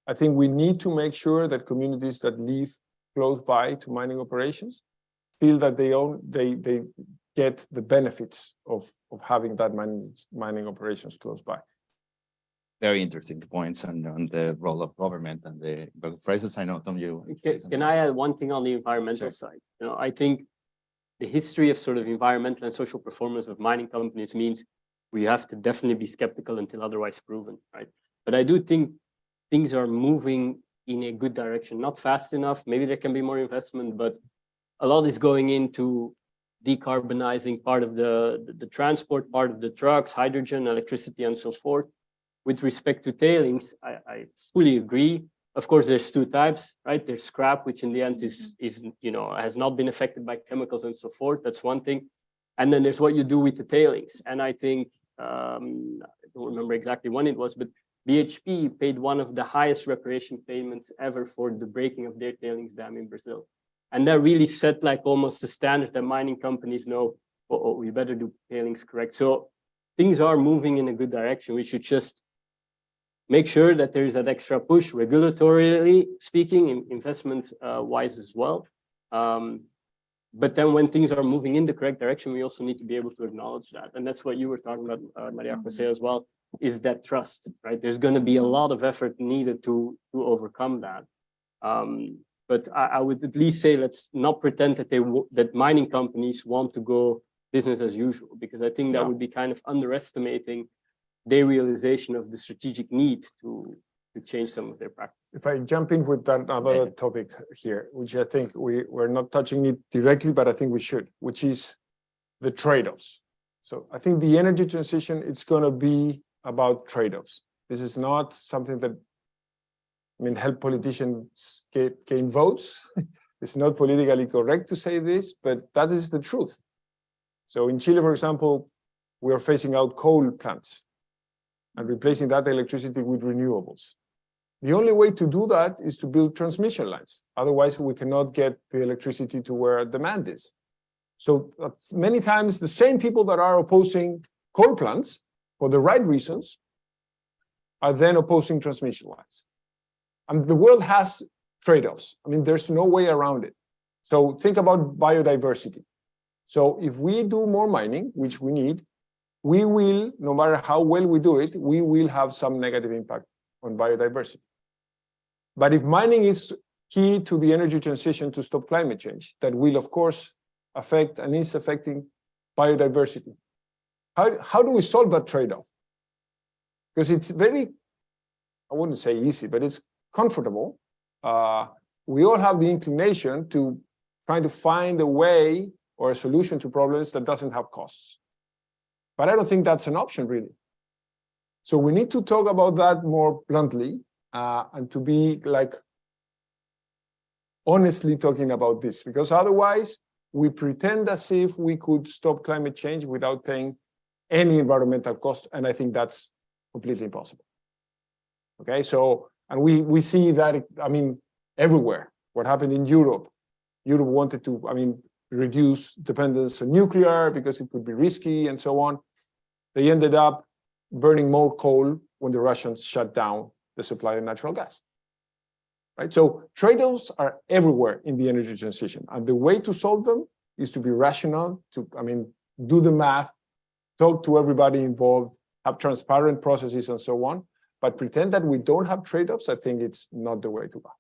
I think we need to make sure that communities that live close by to mining operations feel that they get the benefits of having that mining operations close by. Very interesting points on the role of government and the phrases. I know, Tom, you. Can I add one thing on the environmental side? I think the history of sort of environmental and social performance of mining companies means we have to definitely be skeptical until otherwise proven, right? But I do think things are moving in a good direction, not fast enough. Maybe there can be more investment, but a lot is going into decarbonizing part of the transport, part of the trucks, hydrogen, electricity, and so forth. With respect to tailings, I fully agree. Of course, there's two types, right? There's scrap, which in the end is has not been affected by chemicals and so forth. That's one thing. And then there's what you do with the tailings. And I think, I don't remember exactly when it was, but BHP paid one of the highest reparation payments ever for the breaking of their tailings dam in Brazil. And that really set like almost the standard that mining companies know, oh, we better do tailings correct. So things are moving in a good direction. We should just make sure that there is that extra push, regulatorily speaking, investment wise as well. But then when things are moving in the correct direction, we also need to be able to acknowledge that. And that's what you were talking about, Maria Jose, as well, is that trust, right? There's going to be a lot of effort needed to overcome that. But I would at least say, let's not pretend that that mining companies want to go business as usual, because I think that would be kind of underestimating their realization of the strategic need to change some of their practices. If I jump in with that another topic here, which I think we're not touching it directly, but I think we should, which is the trade-offs. So I think the energy transition, it's going to be about trade-offs. This is not something that, help politicians gain votes. It's not politically correct to say this, but that is the truth. So in Chile, for example, we are phasing out coal plants and replacing that electricity with renewables. The only way to do that is to build transmission lines. Otherwise, we cannot get the electricity to where demand is. So many times, the same people that are opposing coal plants for the right reasons are then opposing transmission lines. And the world has trade-offs. There's no way around it. So think about biodiversity. So if we do more mining, which we need, we will, no matter how well we do it, we will have some negative impact on biodiversity. But if mining is key to the energy transition to stop climate change that will, of course, affect and is affecting biodiversity. How do we solve that trade-off? Because it's very, I wouldn't say easy, but it's comfortable. We all have the inclination to trying to find a way or a solution to problems that doesn't have costs. But I don't think that's an option, really. So we need to talk about that more bluntly and to be like honestly talking about this, because otherwise we pretend as if we could stop climate change without paying any environmental cost, and I think that's completely impossible. Okay, so, and we see that, I mean, everywhere. What happened in Europe? Europe wanted to, I mean, reduce dependence on nuclear because it could be risky and so on. They ended up burning more coal when the Russians shut down the supply of natural gas. Right? So trade-offs are everywhere in the energy transition. And the way to solve them is to be rational, to, I mean, do the math, talk to everybody involved, have transparent processes and so on. But pretend that we don't have trade-offs, I think it's not the way to go.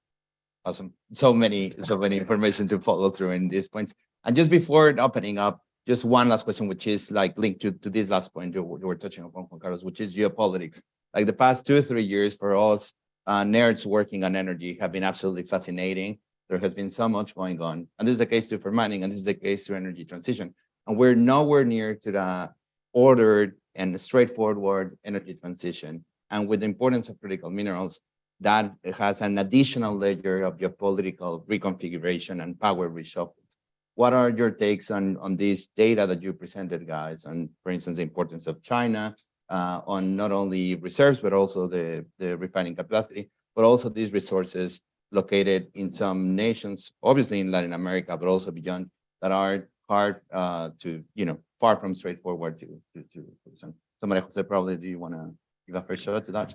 Awesome. So many information to follow through in these points. And just before opening up, just one last question, which is like linked to this last point you were touching upon, Juan Carlos, which is geopolitics. Like the past 2 or 3 years for us nerds working on energy have been absolutely fascinating. There has been so much going on. And this is the case too for mining, and this is the case to energy transition. And we're nowhere near to the ordered and straightforward energy transition. And with the importance of critical minerals, that has an additional layer of geopolitical reconfiguration and power reshuffle. What are your takes on this data that you presented, guys, on, for instance, the importance of China on not only reserves, but also the refining capacity, but also these resources located in some nations, obviously in Latin America, but also beyond, that are hard to, far from straightforward to. So Maria Jose, probably, do you want to give a first shot to that?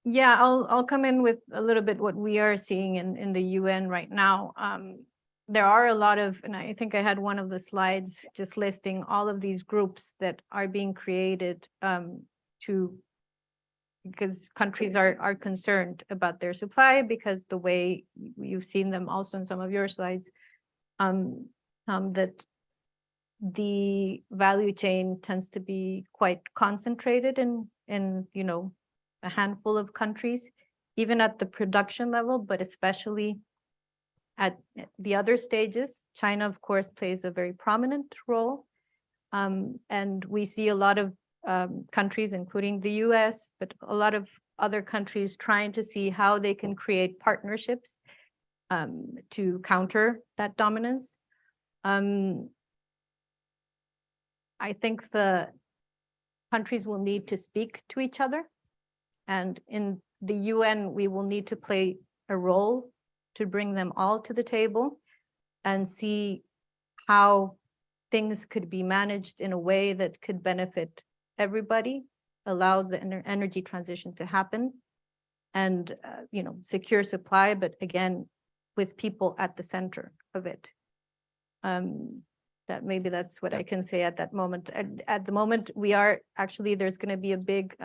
Yeah, I'll come in with a little bit what we are seeing in the UN right now. There are a lot of, and I think I had one of the slides just listing all of these groups that are being created because countries are concerned about their supply, because the way you've seen them also in some of your slides, that the value chain tends to be quite concentrated in a handful of countries, even at the production level, but especially at the other stages. China, of course, plays a very prominent role. And we see a lot of countries, including the US, but a lot of other countries trying to see how they can create partnerships to counter that dominance. I think the countries will need to speak to each other. And in the UN, we will need to play a role to bring them all to the table and see how things could be managed in a way that could benefit everybody, allow the energy transition to happen, and secure supply, but again, with people at the center of it. That's what I can say at that moment. At the moment, there's going to be a big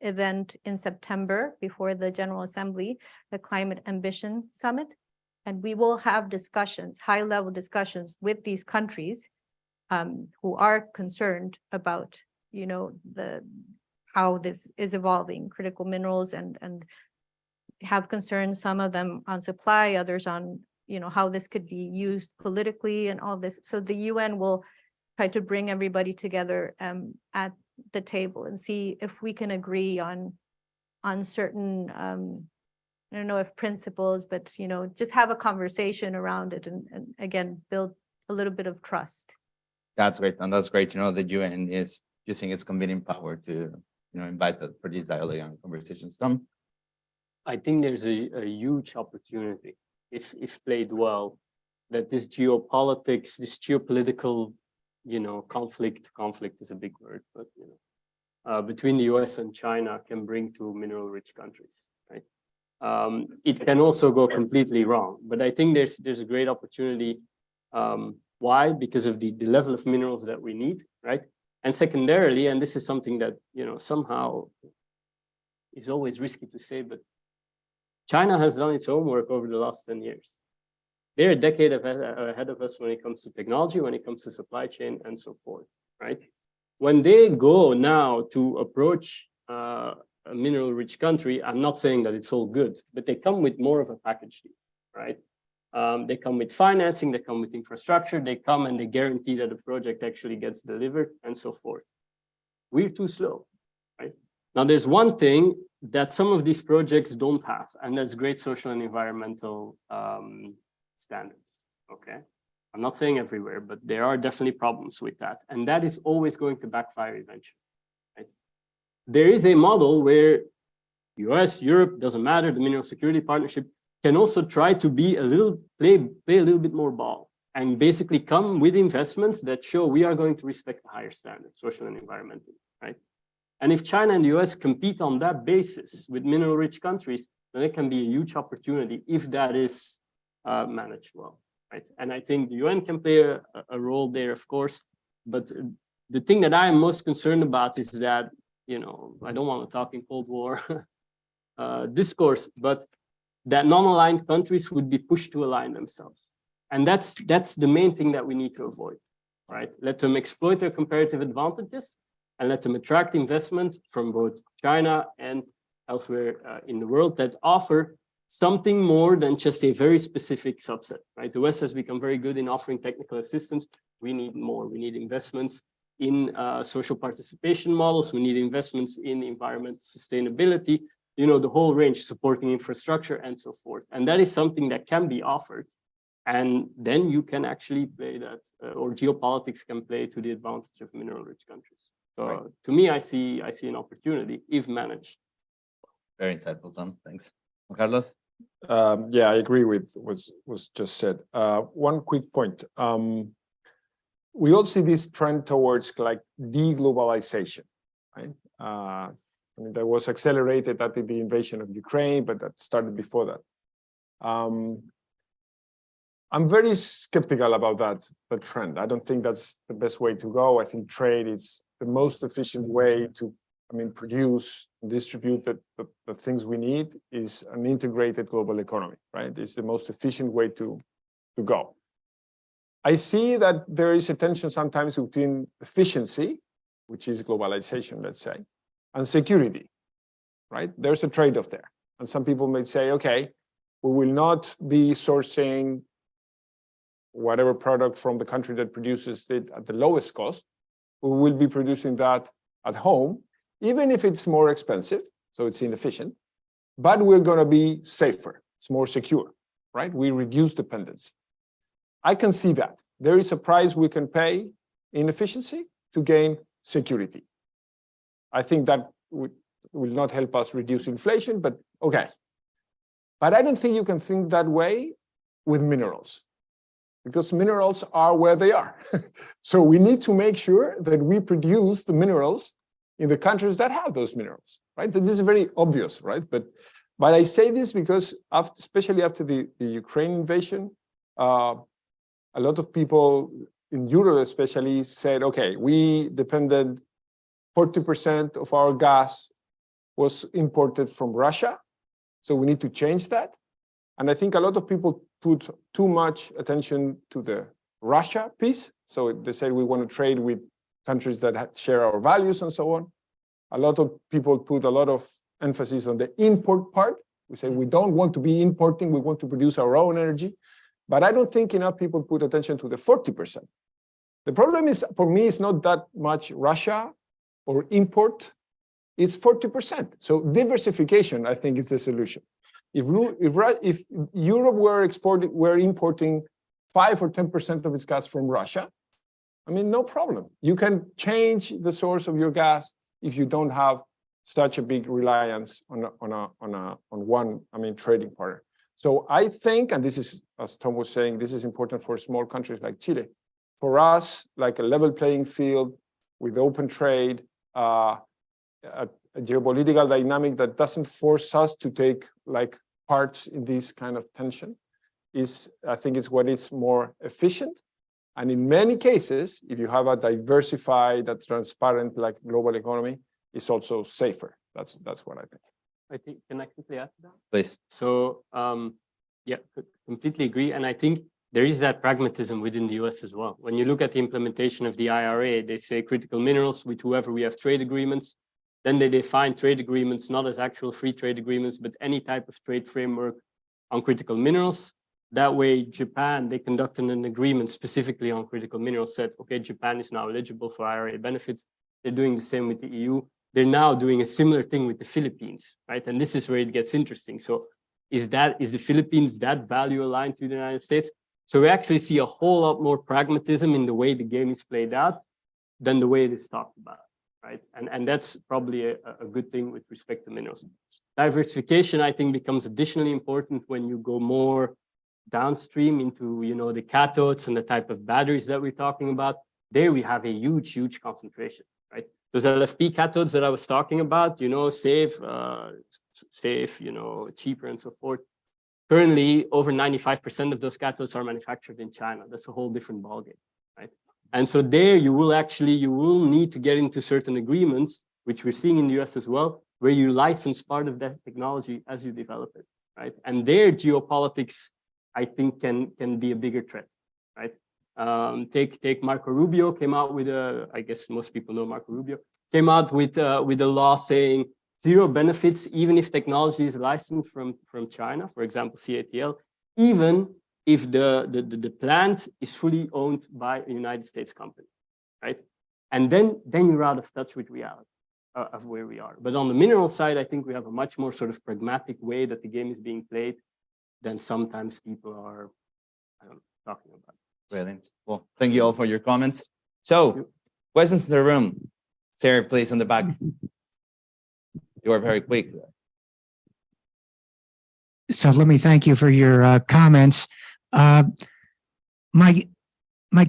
event in September before the General Assembly, the Climate Ambition Summit. And we will have discussions, high-level discussions with these countries who are concerned about, how this is evolving, critical minerals, and have concerns, some of them on supply, others on how this could be used politically and all this. So the UN will try to bring everybody together at the table and see if we can agree on certain, I don't know if principles, but just have a conversation around it and again, build a little bit of trust. That's great. And that's great. The UN is using its convening power to invite for these dialogue and conversations. Tom? I think there's a huge opportunity, if played well, that this geopolitics, this geopolitical, conflict is a big word, but between the US and China can bring to mineral-rich countries, right? It can also go completely wrong, but I think there's a great opportunity. Why? Because of the level of minerals that we need, right? And secondarily, and this is something that somehow is always risky to say, but China has done its homework over the last 10 years. They're a decade ahead of us when it comes to technology, when it comes to supply chain, and so forth, right? When they go now to approach a mineral-rich country, I'm not saying that it's all good, but they come with more of a package deal, right? They come with financing, they come with infrastructure, they come and they guarantee that the project actually gets delivered, and so forth. We're too slow, right? Now, there's one thing that some of these projects don't have, and that's great social and environmental standards, okay? I'm not saying everywhere, but there are definitely problems with that, and that is always going to backfire eventually, right? There is a model where US, Europe, doesn't matter, the Mineral Security Partnership can also try to be a little, play a little bit more ball, and basically come with investments that show we are going to respect the higher standards, social and environmental, right? And if China and the US compete on that basis with mineral-rich countries, then it can be a huge opportunity if that is managed well, right? And I think the UN can play a role there, of course, but the thing that I'm most concerned about is that, you know, I don't want to talk in Cold War discourse, but that non-aligned countries would be pushed to align themselves. And that's the main thing that we need to avoid, right? Let them exploit their comparative advantages and let them attract investment from both China and elsewhere in the world that offer something more than just a very specific subset, right? The West has become very good in offering technical assistance. We need more. We need investments in social participation models. We need investments in environmental sustainability, you know, the whole range, supporting infrastructure and so forth. And that is something that can be offered. And then you can actually play that, or geopolitics can play to the advantage of mineral-rich countries. So right. To me, I see an opportunity if managed. Very insightful, Tom. Thanks. Carlos? Yeah, I agree with what was just said. One quick point. We all see this trend towards like de-globalization, right? I mean, that was accelerated after the invasion of Ukraine, but that started before that. I'm very skeptical about that trend. I don't think that's the best way to go. I think trade is the most efficient way to, I mean, produce, distribute the things we need is an integrated global economy, right? It's the most efficient way to go. I see that there is a tension sometimes between efficiency, which is globalization, let's say, and security, right? There's a trade-off there. And some people may say, okay, we will not be sourcing whatever product from the country that produces it at the lowest cost. We will be producing that at home, even if it's more expensive, so it's inefficient, but we're going to be safer. It's more secure, right? We reduce dependency. I can see that. There is a price we can pay in efficiency to gain security. I think that will not help us reduce inflation, but okay. But I don't think you can think that way with minerals, because minerals are where they are. So we need to make sure that we produce the minerals in the countries that have those minerals, right? This is very obvious, right? But I say this because especially after the Ukraine invasion, a lot of people in Europe especially said, okay, we depended 40% of our gas was imported from Russia. So we need to change that. And I think a lot of people put too much attention to the Russia piece. So they said we want to trade with countries that share our values and so on. A lot of people put a lot of emphasis on the import part. We say we don't want to be importing, we want to produce our own energy. But I don't think enough people put attention to the 40%. The problem is, for me, it's not that much Russia or import, it's 40%. So diversification, I think, is the solution. If Europe were importing 5 or 10% of its gas from Russia, I mean, no problem. You can change the source of your gas if you don't have such a big reliance on one, I mean, trading partner. So I think, and this is, as Tom was saying, this is important for small countries like Chile. For us, like a level playing field with open trade, a geopolitical dynamic that doesn't force us to take like parts in this kind of tension is, I think it's what is more efficient. And in many cases, if you have a diversified, a transparent, like global economy, it's also safer. That's what I think. I think, can I quickly add to that? Please. So, yeah, completely agree. And I think there is that pragmatism within the US as well. When you look at the implementation of the IRA, they say critical minerals with whoever we have trade agreements. Then they define trade agreements not as actual free trade agreements, but any type of trade framework on critical minerals. That way, Japan, they conducted an agreement specifically on critical minerals, said, okay, Japan is now eligible for IRA benefits. They're doing the same with the EU. They're now doing a similar thing with the Philippines, right? And this is where it gets interesting. So is the Philippines that value aligned to the United States? So we actually see a whole lot more pragmatism in the way the game is played out than the way it is talked about, right? And that's probably a good thing with respect to minerals. Diversification, I think, becomes additionally important when you go more downstream into, you know, the cathodes and the type of batteries that we're talking about. There we have a huge concentration, right? Those LFP cathodes that I was talking about, you know, safe, you know, cheaper and so forth. Currently, over 95% of those cathodes are manufactured in China. That's a whole different ballgame, right? And so there you will need to get into certain agreements, which we're seeing in the US as well, where you license part of that technology as you develop it, right? And there geopolitics, I think, can be a bigger threat, right? Take Marco Rubio came out with I guess most people know Marco Rubio, came out with a law saying zero benefits, even if technology is licensed from China, for example, CATL, even if the plant is fully owned by a United States company, right? And then you're out of touch with reality of where we are. But on the mineral side, I think we have a much more sort of pragmatic way that the game is being played than sometimes people are talking about. Brilliant. Well, thank you all for your comments. So, questions in the room? Sarah, please, on the back. You are very quick. So let me thank you for your comments. My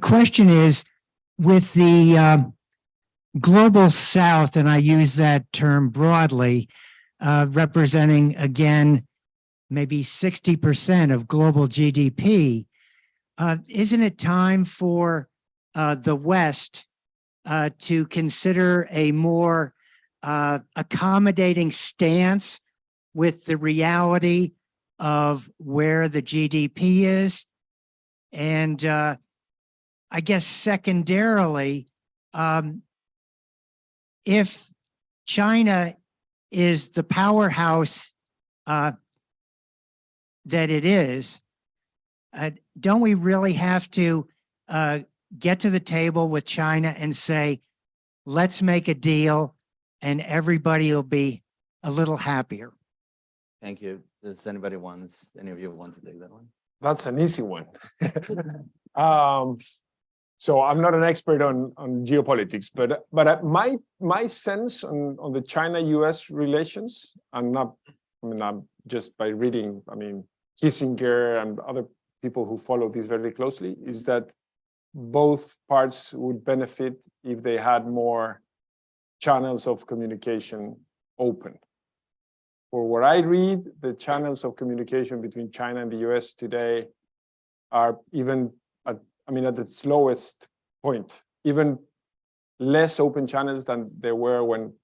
question is, with the global South, and I use that term broadly, representing again maybe 60% of global GDP, isn't it time for the West to consider a more accommodating stance with the reality of where the GDP is? And I guess secondarily, if China is the powerhouse that it is, don't we really have to get to the table with China and say, let's make a deal and everybody will be a little happier? Thank you. Does any of you want to take that one? That's an easy one. So I'm not an expert on geopolitics, but my sense on the China-US relations, I'm just by reading, Kissinger and other people who follow this very closely, is that both parts would benefit if they had more channels of communication open. For what I read, the channels of communication between China and the US today are even at the slowest point, even less open channels than they were when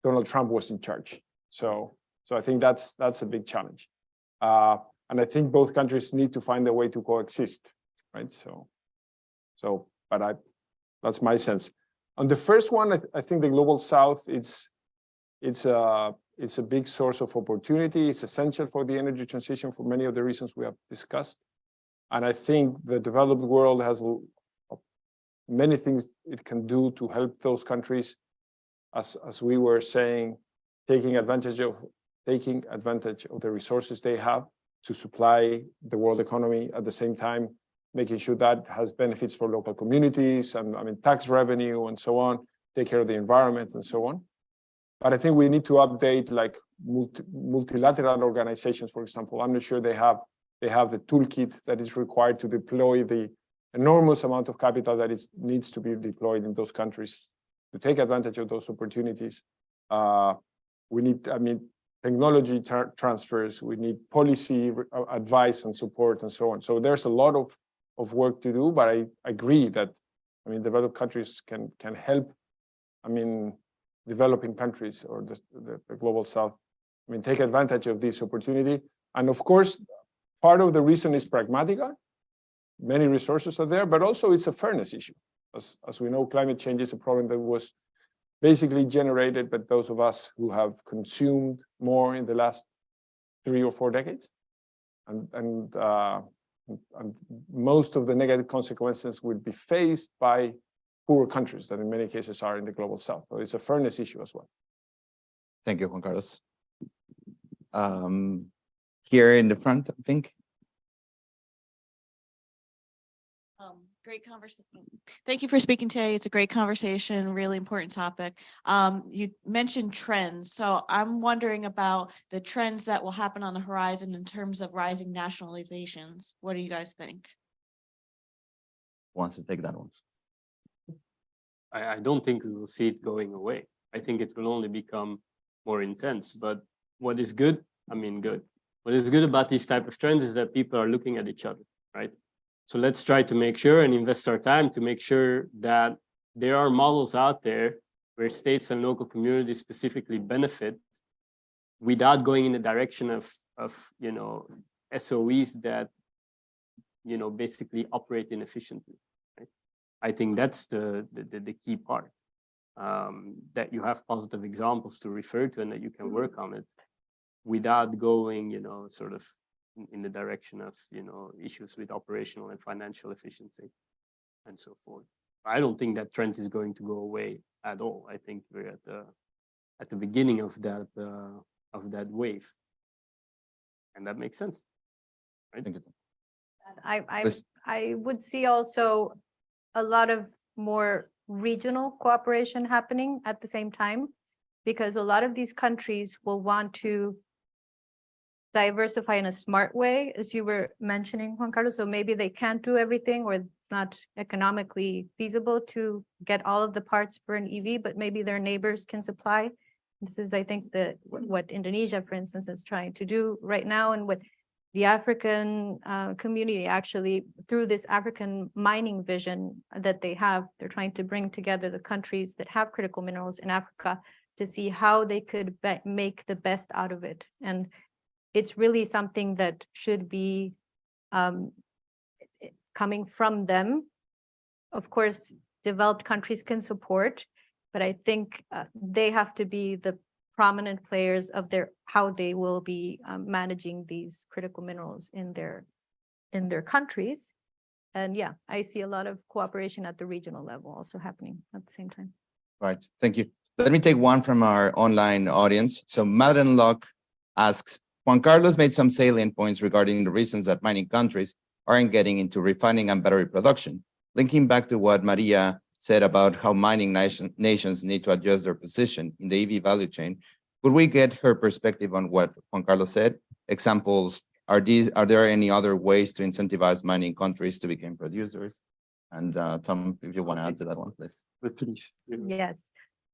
Donald Trump was in charge. So I think that's a big challenge. And I think both countries need to find a way to coexist, right? That's my sense. On the first one, I think the global South, it's a big source of opportunity. It's essential for the energy transition for many of the reasons we have discussed. And I think the developed world has many things it can do to help those countries, as we were saying, taking advantage of the resources they have to supply the world economy, at the same time making sure that has benefits for local communities and tax revenue and so on, take care of the environment and so on. But I think we need to update like multilateral organizations, for example. I'm not sure they have the toolkit that is required to deploy the enormous amount of capital that needs to be deployed in those countries to take advantage of those opportunities. We need, technology transfers, we need policy advice and support and so on. So there's a lot of work to do, but I agree that, developed countries can help, developing countries or the global South I mean, take advantage of this opportunity. And of course, part of the reason is pragmatica. Many resources are there, but also it's a fairness issue. As we know, climate change is a problem that was basically generated by those of us who have consumed more in the last 3 or 4 decades. And most of the negative consequences would be faced by poorer countries that in many cases are in the global south. So it's a fairness issue as well. Thank you, Juan Carlos. Here in the front, I think. Great conversation. Thank you for speaking today. It's a great conversation, really important topic. You mentioned trends. So I'm wondering about the trends that will happen on the horizon in terms of rising nationalizations. What do you guys think? Wants to take that one. I don't think we will see it going away. I think it will only become more intense. But what is good, what is good about these type of trends is that people are looking at each other, right? So let's try to make sure and invest our time to make sure that there are models out there where states and local communities specifically benefit without going in the direction of SOEs that basically operate inefficiently. Right? I think that's the key part. That you have positive examples to refer to and that you can work on it without going, sort of in the direction of, issues with operational and financial efficiency and so forth. I don't think that trend is going to go away at all. I think we're at the beginning of that wave. And that makes sense. Right? Thank you. I would see also a lot of more regional cooperation happening at the same time, because a lot of these countries will want to diversify in a smart way, as you were mentioning, Juan Carlos. So maybe they can't do everything, or it's not economically feasible to get all of the parts for an EV, but maybe their neighbors can supply. This is, I think, what Indonesia, for instance, is trying to do right now, and what the African community actually, through this African mining vision that they have, they're trying to bring together the countries that have critical minerals in Africa to see how they could make the best out of it. And it's really something that should be coming from them. Of course, developed countries can support, but I think they have to be the prominent players of how they will be managing these critical minerals in their countries. And yeah, I see a lot of cooperation at the regional level also happening at the same time. Right, thank you. Let me take one from our online audience. So Madeleine Locke asks, Juan Carlos made some salient points regarding the reasons that mining countries aren't getting into refining and battery production. Linking back to what Maria said about how mining nations need to adjust their position in the EV value chain, could we get her perspective on what Juan Carlos said? Examples, are there any other ways to incentivize mining countries to become producers? And Tom, if you want to add to that one, please. Please. Yes.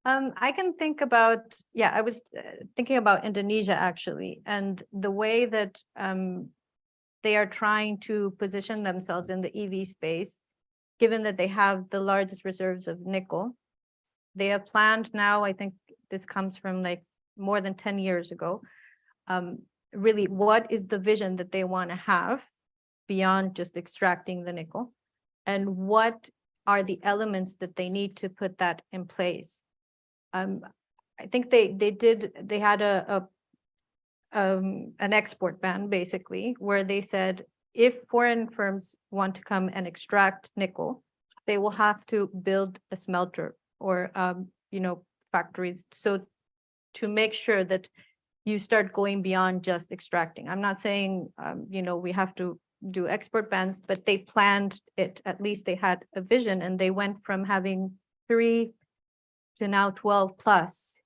I can think about, I was thinking about Indonesia actually, and the way that they are trying to position themselves in the EV space, given that they have the largest reserves of nickel. They have planned now, I think this comes from like more than 10 years ago, really what is the vision that they want to have beyond just extracting the nickel, and what are the elements that they need to put that in place. I think they had an export ban basically, where they said if foreign firms want to come and extract nickel, they will have to build a smelter or factories, so to make sure that you start going beyond just extracting. I'm not saying we have to do export bans, but they planned it. At least they had a vision, and they went from having 3 to now 12 plus.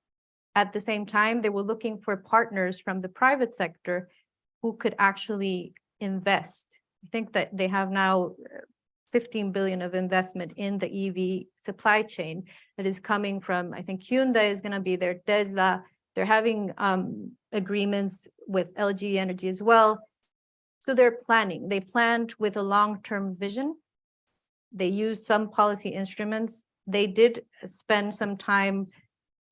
At the same time, they were looking for partners from the private sector who could actually invest. I think that they have now 15 billion of investment in the EV supply chain that is coming from, I think Hyundai is going to be there, Tesla. They're having agreements with LG Energy as well. So they're planning. They planned with a long-term vision. They used some policy instruments. They did spend some time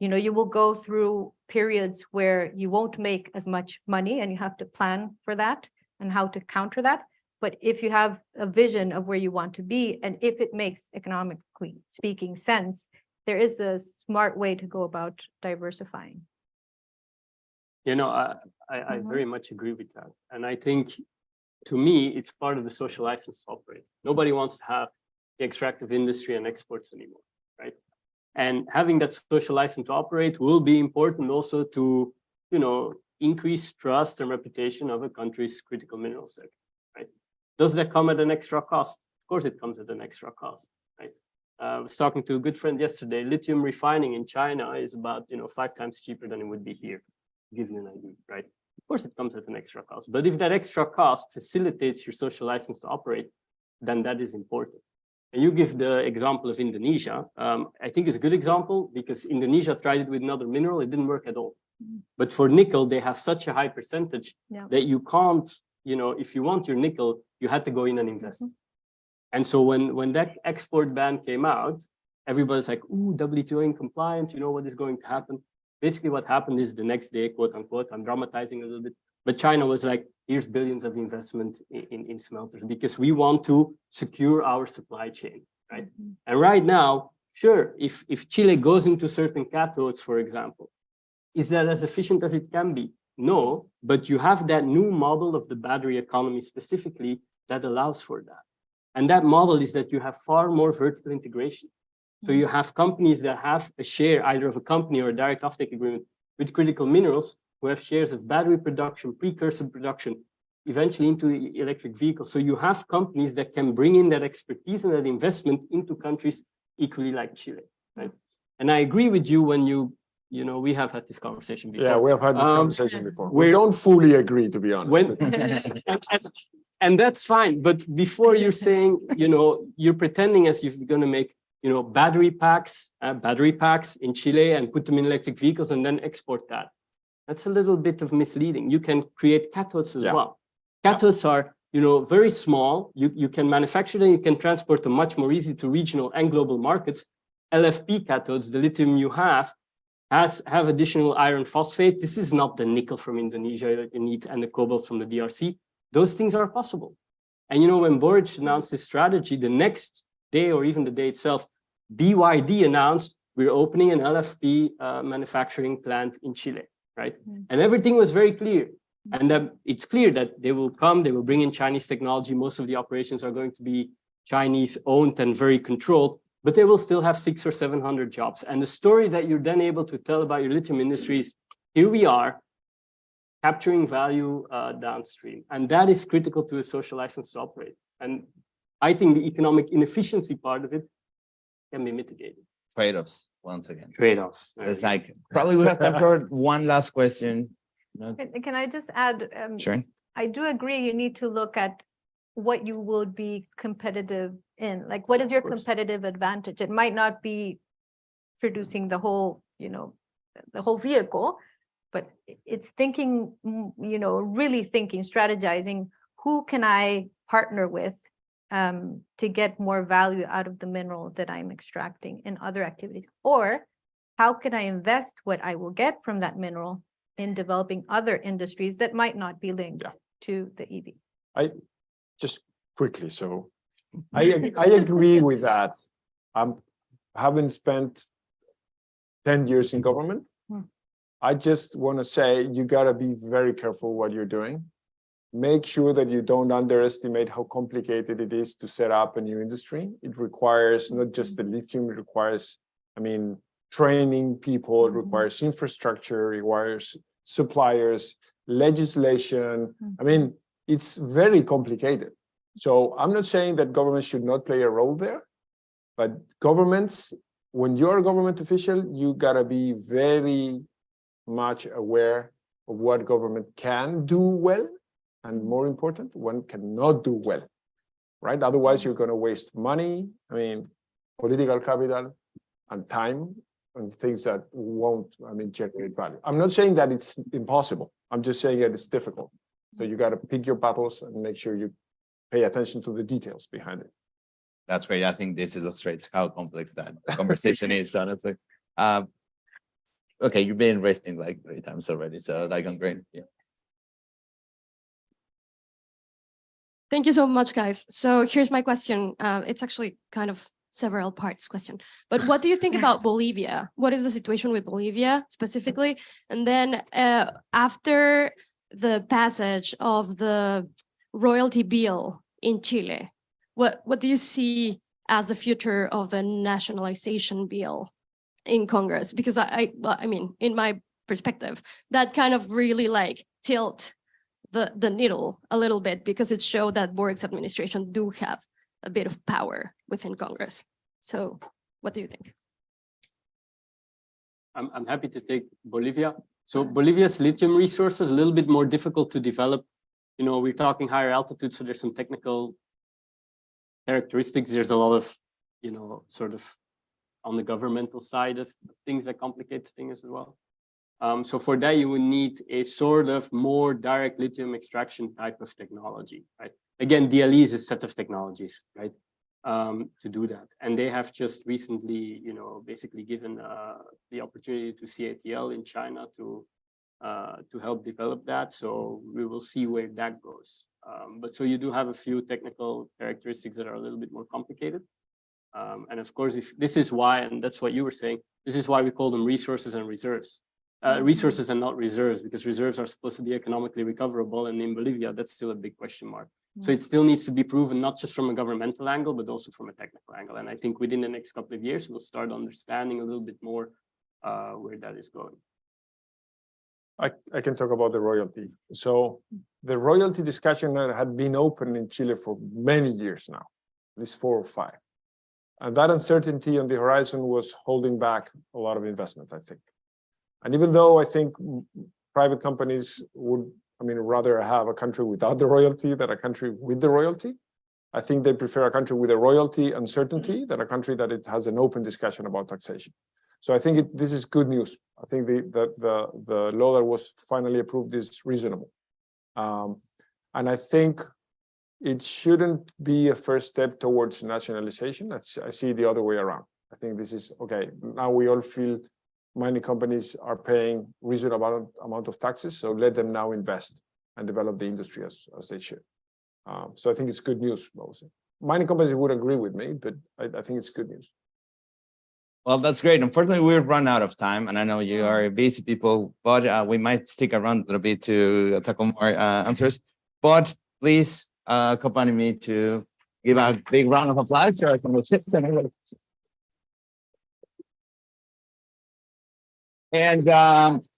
you will go through periods where you won't make as much money and you have to plan for that and how to counter that. But if you have a vision of where you want to be, and if it makes economically speaking sense, there is a smart way to go about diversifying. I very much agree with that. And I think, to me, it's part of the social license to operate. Nobody wants to have the extractive industry and exports anymore, right? And having that social license to operate will be important also to, increase trust and reputation of a country's critical mineral sector, right? Does that come at an extra cost? Of course, it comes at an extra cost, right? I was talking to a good friend yesterday. Lithium refining in China is about, 5 times cheaper than it would be here. To give you an idea, right? Of course, it comes at an extra cost. But if that extra cost facilitates your social license to operate, then that is important. And you give the example of Indonesia. I think it's a good example because Indonesia tried it with another mineral. It didn't work at all. But for nickel, they have such a high percentage that you can't, if you want your nickel, you had to go in and invest. And so when that export ban came out, everybody's like, ooh, WTO incompliant, what is going to happen? Basically, what happened is the next day, quote unquote, I'm dramatizing a little bit, but China was like, here's billions of investment in smelters because we want to secure our supply chain, right? And right now, sure, if Chile goes into certain cathodes, for example, is that as efficient as it can be? No, but you have that new model of the battery economy specifically that allows for that. And that model is that you have far more vertical integration. So you have companies that have a share either of a company or a direct offtake agreement with critical minerals who have shares of battery production, precursor production, eventually into electric vehicles. So you have companies that can bring in that expertise and that investment into countries equally like Chile, right? And I agree with you when we have had this conversation before. Yeah, we have had this conversation before. We don't fully agree, to be honest. And that's fine. But before you're saying, you're pretending as if you're going to make battery packs in Chile and put them in electric vehicles and then export that. That's a little bit of misleading. You can create cathodes as well. Cathodes are, very small. You can manufacture them. You can transport them much more easily to regional and global markets. LFP cathodes, the lithium you have additional iron phosphate. This is not the nickel from Indonesia you need and the cobalt from the DRC. Those things are possible. And when Boric announced this strategy, the next day or even the day itself, BYD announced we're opening an LFP manufacturing plant in Chile, right? And everything was very clear. And that it's clear that they will bring in Chinese technology. Most of the operations are going to be Chinese owned and very controlled, but they will still have 600 or 700 jobs. And the story that you're then able to tell about your lithium industry is, here we are capturing value downstream. And that is critical to a social license to operate. And I think the economic inefficiency part of it can be mitigated. Trade-offs, once again. Trade-offs. It's like, probably we have time for one last question. Can I just add? Sure. I do agree you need to look at what you would be competitive in. Like, what is your competitive advantage? It might not be producing the whole, the whole vehicle, but it's thinking, really thinking, strategizing, who can I partner with to get more value out of the mineral that I'm extracting in other activities? Or how can I invest what I will get from that mineral in developing other industries that might not be linked to the EV? I just quickly, so I agree with that. I haven't spent 10 years in government. I just want to say you got to be very careful what you're doing. Make sure that you don't underestimate how complicated it is to set up a new industry. It requires not just the lithium, it requires, training people, it requires infrastructure, it requires suppliers, legislation. It's very complicated. So I'm not saying that government should not play a role there, but governments, when you're a government official, you gotta be very much aware of what government can do well, and more important, one cannot do well, right? Otherwise, you're gonna waste money, political capital and time on things that won't, generate value. I'm not saying that it's impossible. I'm just saying that it's difficult. So you gotta pick your battles and make sure you pay attention to the details behind it. That's great. I think this illustrates how complex that conversation is, honestly. okay, you've been resting like 3 times already, so like I'm great. Yeah. Thank you so much, guys. So here's my question. It's actually kind of several parts question. But what do you think about Bolivia? What is the situation with Bolivia specifically? And then after the passage of the royalty bill in Chile, what do you see as the future of the nationalization bill in Congress? Because I mean, in my perspective, that kind of really like tilt the needle a little bit, because it showed that Borg's administration do have a bit of power within Congress. So what do you think? I'm happy to take Bolivia. So Bolivia's lithium resources a little bit more difficult to develop. You know, we're talking higher altitude, so there's some technical characteristics. There's a lot of, you know, sort of on the governmental side of things that complicates things as well. So for that, you would need a sort of more direct lithium extraction type of technology, right? Again, DLE is a set of technologies, right? To do that. And they have just recently, you know, basically given the opportunity to CATL in China to help develop that. So we will see where that goes. But so you do have a few technical characteristics that are a little bit more complicated. And of course, if this is why, and that's what you were saying, this is why we call them resources and reserves. Resources and not reserves, because reserves are supposed to be economically recoverable. And in Bolivia, that's still a big question mark. So it still needs to be proven, not just from a governmental angle, but also from a technical angle. And I think within the next couple of years, we'll start understanding a little bit more where that is going. I can talk about the royalty. So the royalty discussion had been open in Chile for many years now, at least 4 or 5. And that uncertainty on the horizon was holding back a lot of investment, I think. And even though I think private companies would, I mean, rather have a country without the royalty than a country with the royalty, I think they prefer a country with a royalty uncertainty than a country that it has an open discussion about taxation. So I think this is good news. I think the law that was finally approved is reasonable. And I think it shouldn't be a first step towards nationalization. I see it the other way around. I think this is, okay, now we all feel mining companies are paying reasonable amount of taxes, so let them now invest and develop the industry as they should. So I think it's good news. Mining companies would agree with me, but I think it's good news. Well, that's great. Unfortunately, we've run out of time, and I know you are busy people, but we might stick around a little bit to tackle more answers. But please accompany me to give a big round of applause to our conversation. And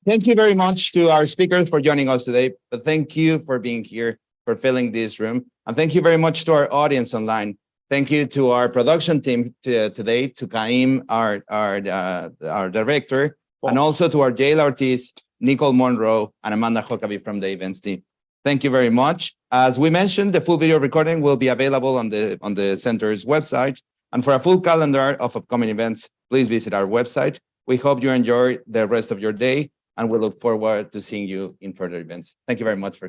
thank you very much to our speakers for joining us today. But thank you for being here, for filling this room. And thank you very much to our audience online. Thank you to our production team today, to Caim, our director, and also to our jail artists, Nicole Monroe and Amanda Huckabee from the events team. Thank you very much. As we mentioned, the full video recording will be available on the center's website. And for a full calendar of upcoming events, please visit our website. We hope you enjoy the rest of your day, and we look forward to seeing you in further events. Thank you very much for